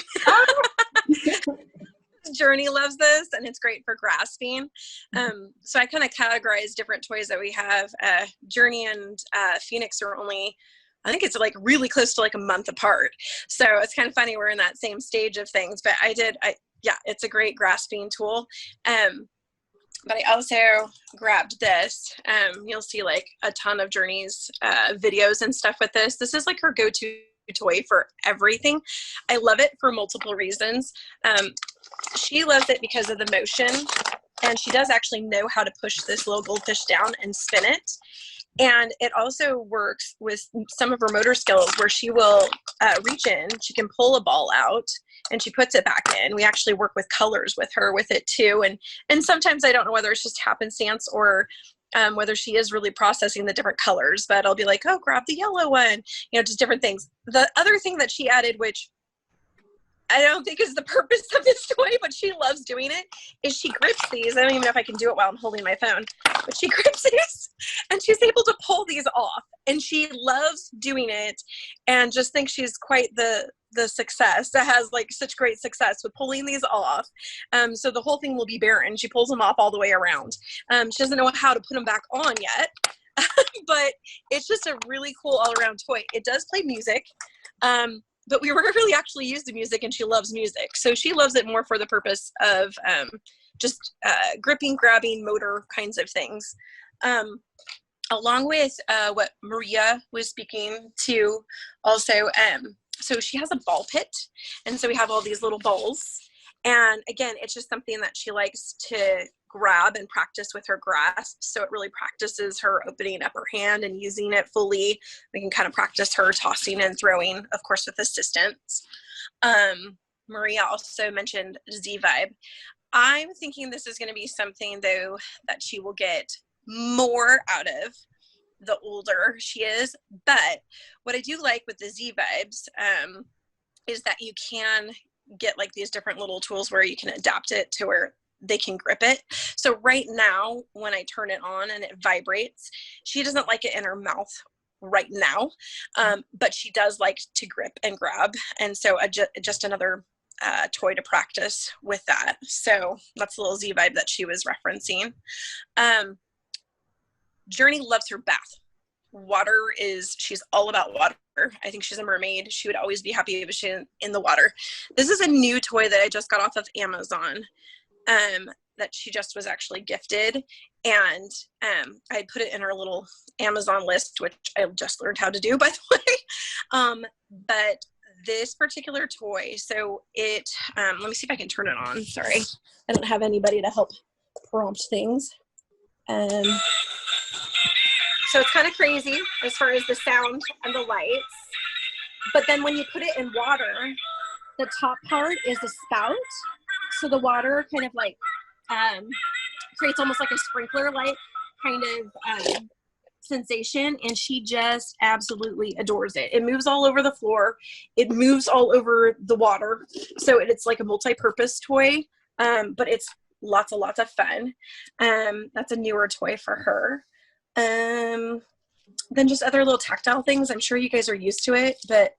Journey loves this, and it's great for grasping. So I kind of categorize different toys that we have. Journey and Phoenix are only, I think it's like really close to like a month apart. So it's kind of funny we're in that same stage of things. But it's a great grasping tool. But I also grabbed this. You'll see like a ton of Journey's videos and stuff with this. This is like her go-to toy for everything. I love it for multiple reasons. She loves it because of the motion, and she does actually know how to push this little goldfish down and spin it. And it also works with some of her motor skills where she will reach in, she can pull a ball out, and she puts it back in. We actually work with colors with her with it too. And sometimes I don't know whether it's just happenstance or whether she is really processing the different colors, but I'll be like, oh, grab the yellow one, just different things. The other thing that she added, which I don't think is the purpose of this toy, but she loves doing it, is she grips these. I don't even know if I can do it while I'm holding my phone, but she grips these and she's able to pull these off, and she loves doing it and just thinks she's quite the success that has like such great success with pulling these off. So the whole thing will be barren. She pulls them off all the way around. She doesn't know how to put them back on yet, but it's just a really cool all around toy. It does play music. But we rarely actually use the music, and she loves music. So she loves it more for the purpose of just gripping, grabbing, motor kinds of things. Along with what Maria was speaking to also, so she has a ball pit. And so we have all these little balls. And again, it's just something that she likes to grab and practice with her grasp. So it really practices her opening up her hand and using it fully. We can kind of practice her tossing and throwing, of course, with assistance. Maria also mentioned Z-Vibe. I'm thinking this is going to be something, though, that she will get more out of the older she is. But what I do like with the Z-Vibes is that you can get like these different little tools where you can adapt it to where they can grip it. So right now, when I turn it on and it vibrates, she doesn't like it in her mouth right now, but she does like to grip and grab. And so just another toy to practice with that. So that's a little Z-Vibe that she was referencing. Journey loves her bath. She's all about water. I think she's a mermaid. She would always be happy if she's in the water. This is a new toy that I just got off of Amazon that she just was actually gifted. And I put it in her little Amazon list, which I just learned how to do, by the way. But this particular toy, so it, let me see if I can turn it on. Sorry, I don't have anybody to help prompt things. So it's kind of crazy as far as the sound and the lights. But then when you put it in water, the top part is a spout. So the water kind of like creates almost like a sprinkler light kind of sensation, and she just absolutely adores it. It moves all over the floor. It moves all over the water. So it's like a multi-purpose toy, but it's lots of fun. That's a newer toy for her. Then just other little tactile things. I'm sure you guys are used to it, but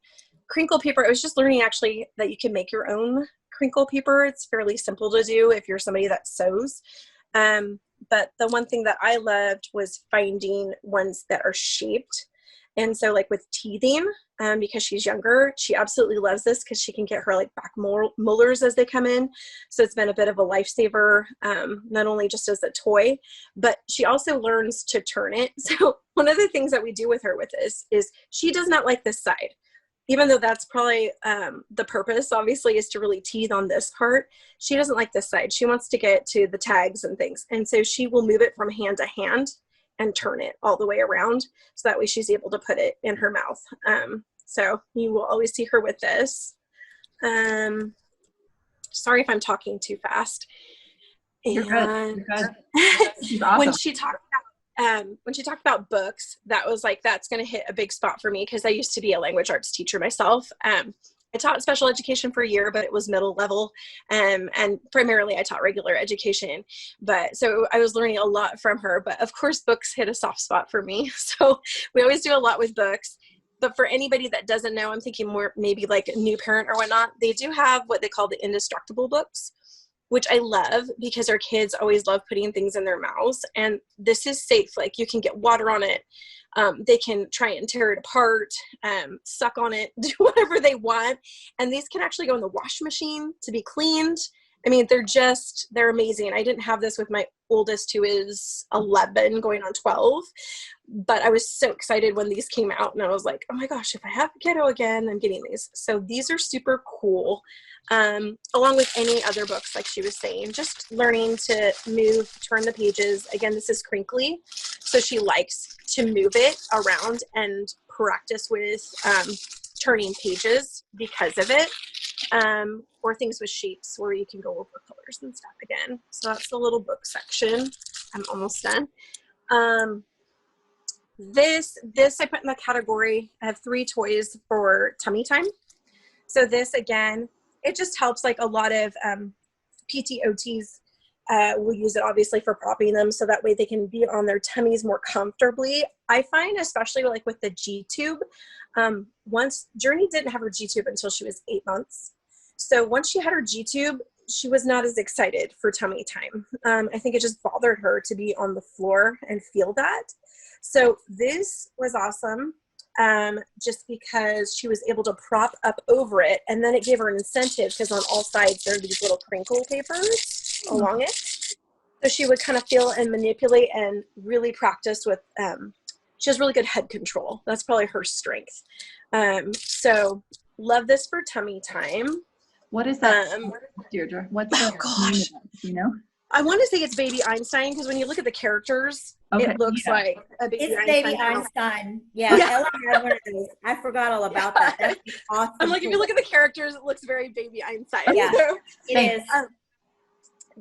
crinkle paper, I was just learning actually that you can make your own crinkle paper. It's fairly simple to do if you're somebody that sews. But the one thing that I loved was finding ones that are shaped. And so like with teething, because she's younger, she absolutely loves this because she can get her like back molars as they come in. So it's been a bit of a lifesaver, not only just as a toy, but she also learns to turn it. So one of the things that we do with her with this is she does not like this side. Even though that's probably the purpose, obviously, is to really teeth on this part. She doesn't like this side. She wants to get to the tags and things. And so she will move it from hand to hand and turn it all the way around. So that way she's able to put it in her mouth. So you will always see her with this. Sorry if I'm talking too fast. You're good. You're good. This is awesome. When she talked about books, that was like, that's going to hit a big spot for me because I used to be a language arts teacher myself. I taught special education for a year, but it was middle level. And primarily I taught regular education. But so I was learning a lot from her. But of course, books hit a soft spot for me. So we always do a lot with books. But for anybody that doesn't know, I'm thinking more maybe like a new parent or whatnot, they do have what they call the indestructible books, which I love because our kids always love putting things in their mouths. And this is safe. Like you can get water on it. They can try and tear it apart, suck on it, do whatever they want. And these can actually go in the wash machine to be cleaned. I mean, they're amazing. I didn't have this with my oldest, who is 11 going on 12, but I was so excited when these came out and I was like, oh my gosh, if I have a kiddo again, I'm getting these. So these are super cool. Along with any other books, like she was saying, just learning to move, turn the pages. Again, this is crinkly, so she likes to move it around and practice with turning pages because of it, or things with shapes where you can go over colors and stuff again. So that's the little book section. I'm almost done. This I put in the category. I have 3 toys for tummy time. So this, again, it just helps. Like a lot of PTOTs will use it obviously for propping them so that way they can be on their tummies more comfortably. I find, especially like with the G-tube, once Journey didn't have her G-tube until she was 8 months. So once she had her G-tube, she was not as excited for tummy time. I think it just bothered her to be on the floor and feel that. So this was awesome. Just because she was able to prop up over it, and then it gave her an incentive because on all sides there are these little crinkle papers along it. So she would kind of feel and manipulate and really practice with, she has really good head control. That's probably her strength. So love this for tummy time. What is that, Deirdre? What's the gosh. You know? I want to say it's Baby Einstein because when you look at the characters, Okay, it looks like a Baby It's Einstein. Baby Einstein. Yeah, Ella had one of those. I forgot all about that. That's awesome. I'm like, if you look at the characters, it looks very Baby Einstein. Yeah, So, it is.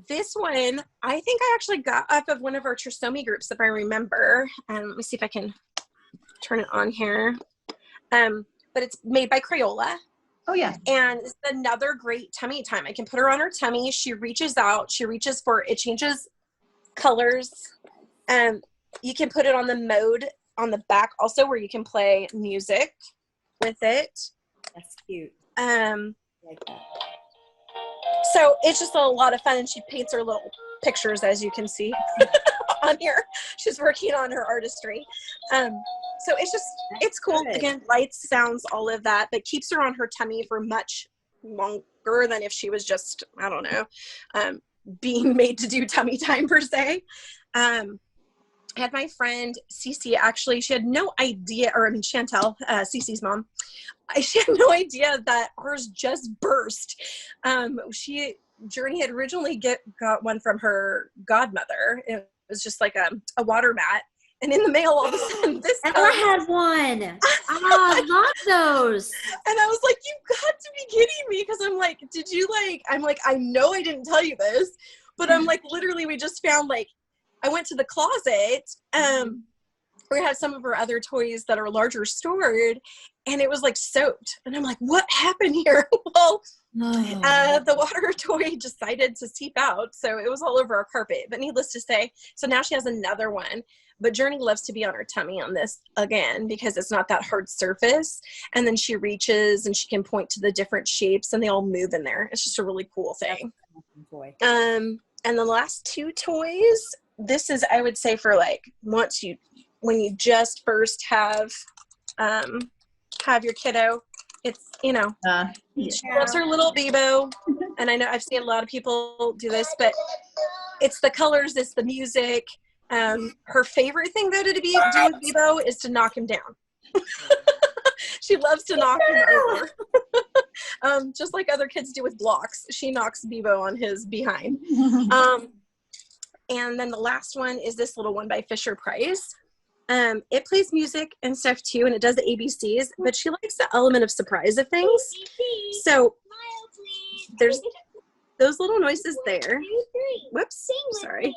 this one, I think I actually got off of one of our Trisomy groups, if I remember. Let me see if I can turn it on here. But it's made by Crayola. Oh, yeah. And it's another great tummy time. I can put her on her tummy. She reaches out. She reaches for, it changes colors. You can put it on the mode on the back also where you can play music with it. That's cute. Like that. So it's just a lot of fun, and she paints her little pictures, as you can see on here. She's working on her artistry. So it's cool. Good. Again, lights, sounds, all of that, but keeps her on her tummy for much longer than if she was just, I don't know, being made to do tummy time per se. I had my friend Cece, actually, she had no idea, or I mean Chantel, Cece's mom, she had no idea that hers just burst. Journey had originally got one from her godmother. It was just like a water mat. And in the mail, all of a sudden, this Ella had one. I love those. And I was like, you got to be kidding me. Because I'm like, I know I didn't tell you this. But I'm like, literally, we just found, like, I went to the closet. we had some of her other toys that are larger stored, and it was like soaked. And I'm like, what happened here? Well, the water toy decided to seep out, so it was all over our carpet. But needless to say, so now she has another one. But Journey loves to be on her tummy on this again because it's not that hard surface. And then she reaches and she can point to the different shapes, and they all move in there. It's just a really cool thing. And the last two toys, this is, I would say, for like when you just first have your kiddo. It's, you know, she loves her little Bebo, and I know I've seen a lot of people do this, but it's the colors, it's the music. Her favorite thing though to do with Bebo is to knock him down. She loves to knock him over. Just like other kids do with blocks. She knocks Bebo on his behind. And then the last one is this little one by Fisher Price. It plays music and stuff too, and it does the ABCs, but she likes the element of surprise of things. So there's those little noises there. Whoops, sorry.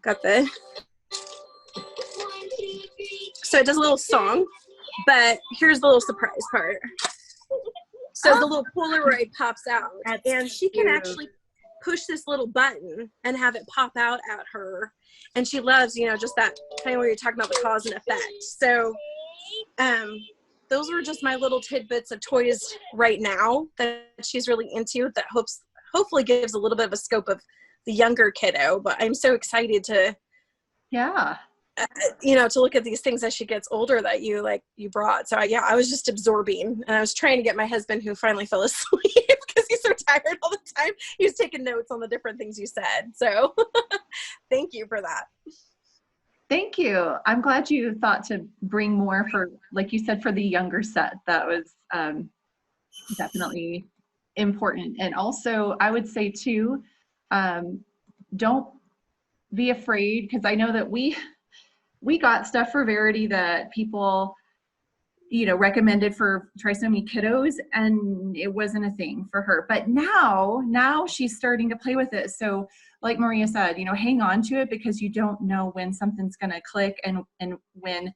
Got the. So it does a little song, but here's the little surprise part. So the little Polaroid pops out, and she can actually push this little button and have it pop out at her. And she loves, you know, just that kind of where you're talking about the cause and effect. So those were just my little tidbits of toys right now that she's really into, that hopefully gives a little bit of a scope of the younger kiddo. But I'm so excited to you know, to look at these things as she gets older that you brought. So I was just absorbing, and I was trying to get my husband, who finally fell asleep because he's so tired all the time. He was taking notes on the different things you said. So thank you for that. Thank you. I'm glad you thought to bring more for, like you said, for the younger set. That was definitely important. And also I would say too, don't be afraid, because I know that we got stuff for Verity that people, you know, recommended for trisomy kiddos, and it wasn't a thing for her. But now she's starting to play with it. So like Maria said, you know, hang on to it, because you don't know when something's going to click and when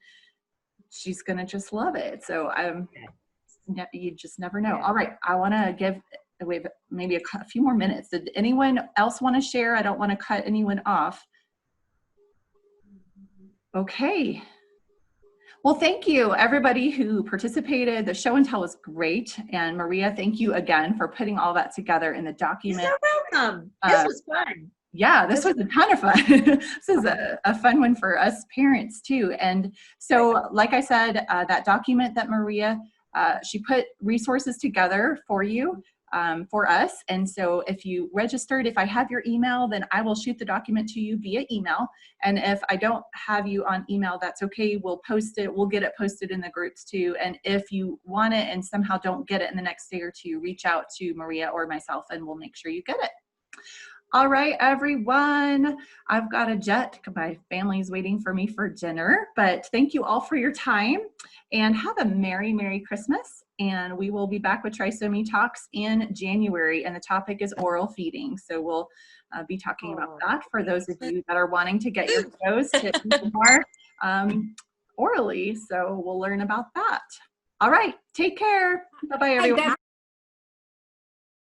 she's going to just love it. So you just never know. All right. I want to give away maybe a few more minutes. Did anyone else want to share? I don't want to cut anyone off. Okay. Well, thank you everybody who participated. The show and tell was great. And Maria, thank you again for putting all that together in the document. You're so welcome. This was fun. Yeah, this was a ton of fun. This is a fun one for us parents too. And so, like I said, that document that Maria, she put resources together for you, for us. And so if you registered, if I have your email, then I will shoot the document to you via email. And if I don't have you on email, that's okay. We'll post it. We'll get it posted in the groups too. And if you want it and somehow don't get it in the next day or two, reach out to Maria or myself and we'll make sure you get it. All right, everyone. I've got a jet. My family's waiting for me for dinner, but thank you all for your time and have a Merry, Merry Christmas. And we will be back with Trisomy Talks in January, and the topic is oral feeding. So we'll be talking about that for those of you that are wanting to get your kiddos to eat more orally. So we'll learn about that. All right, take care. Bye-bye, everyone.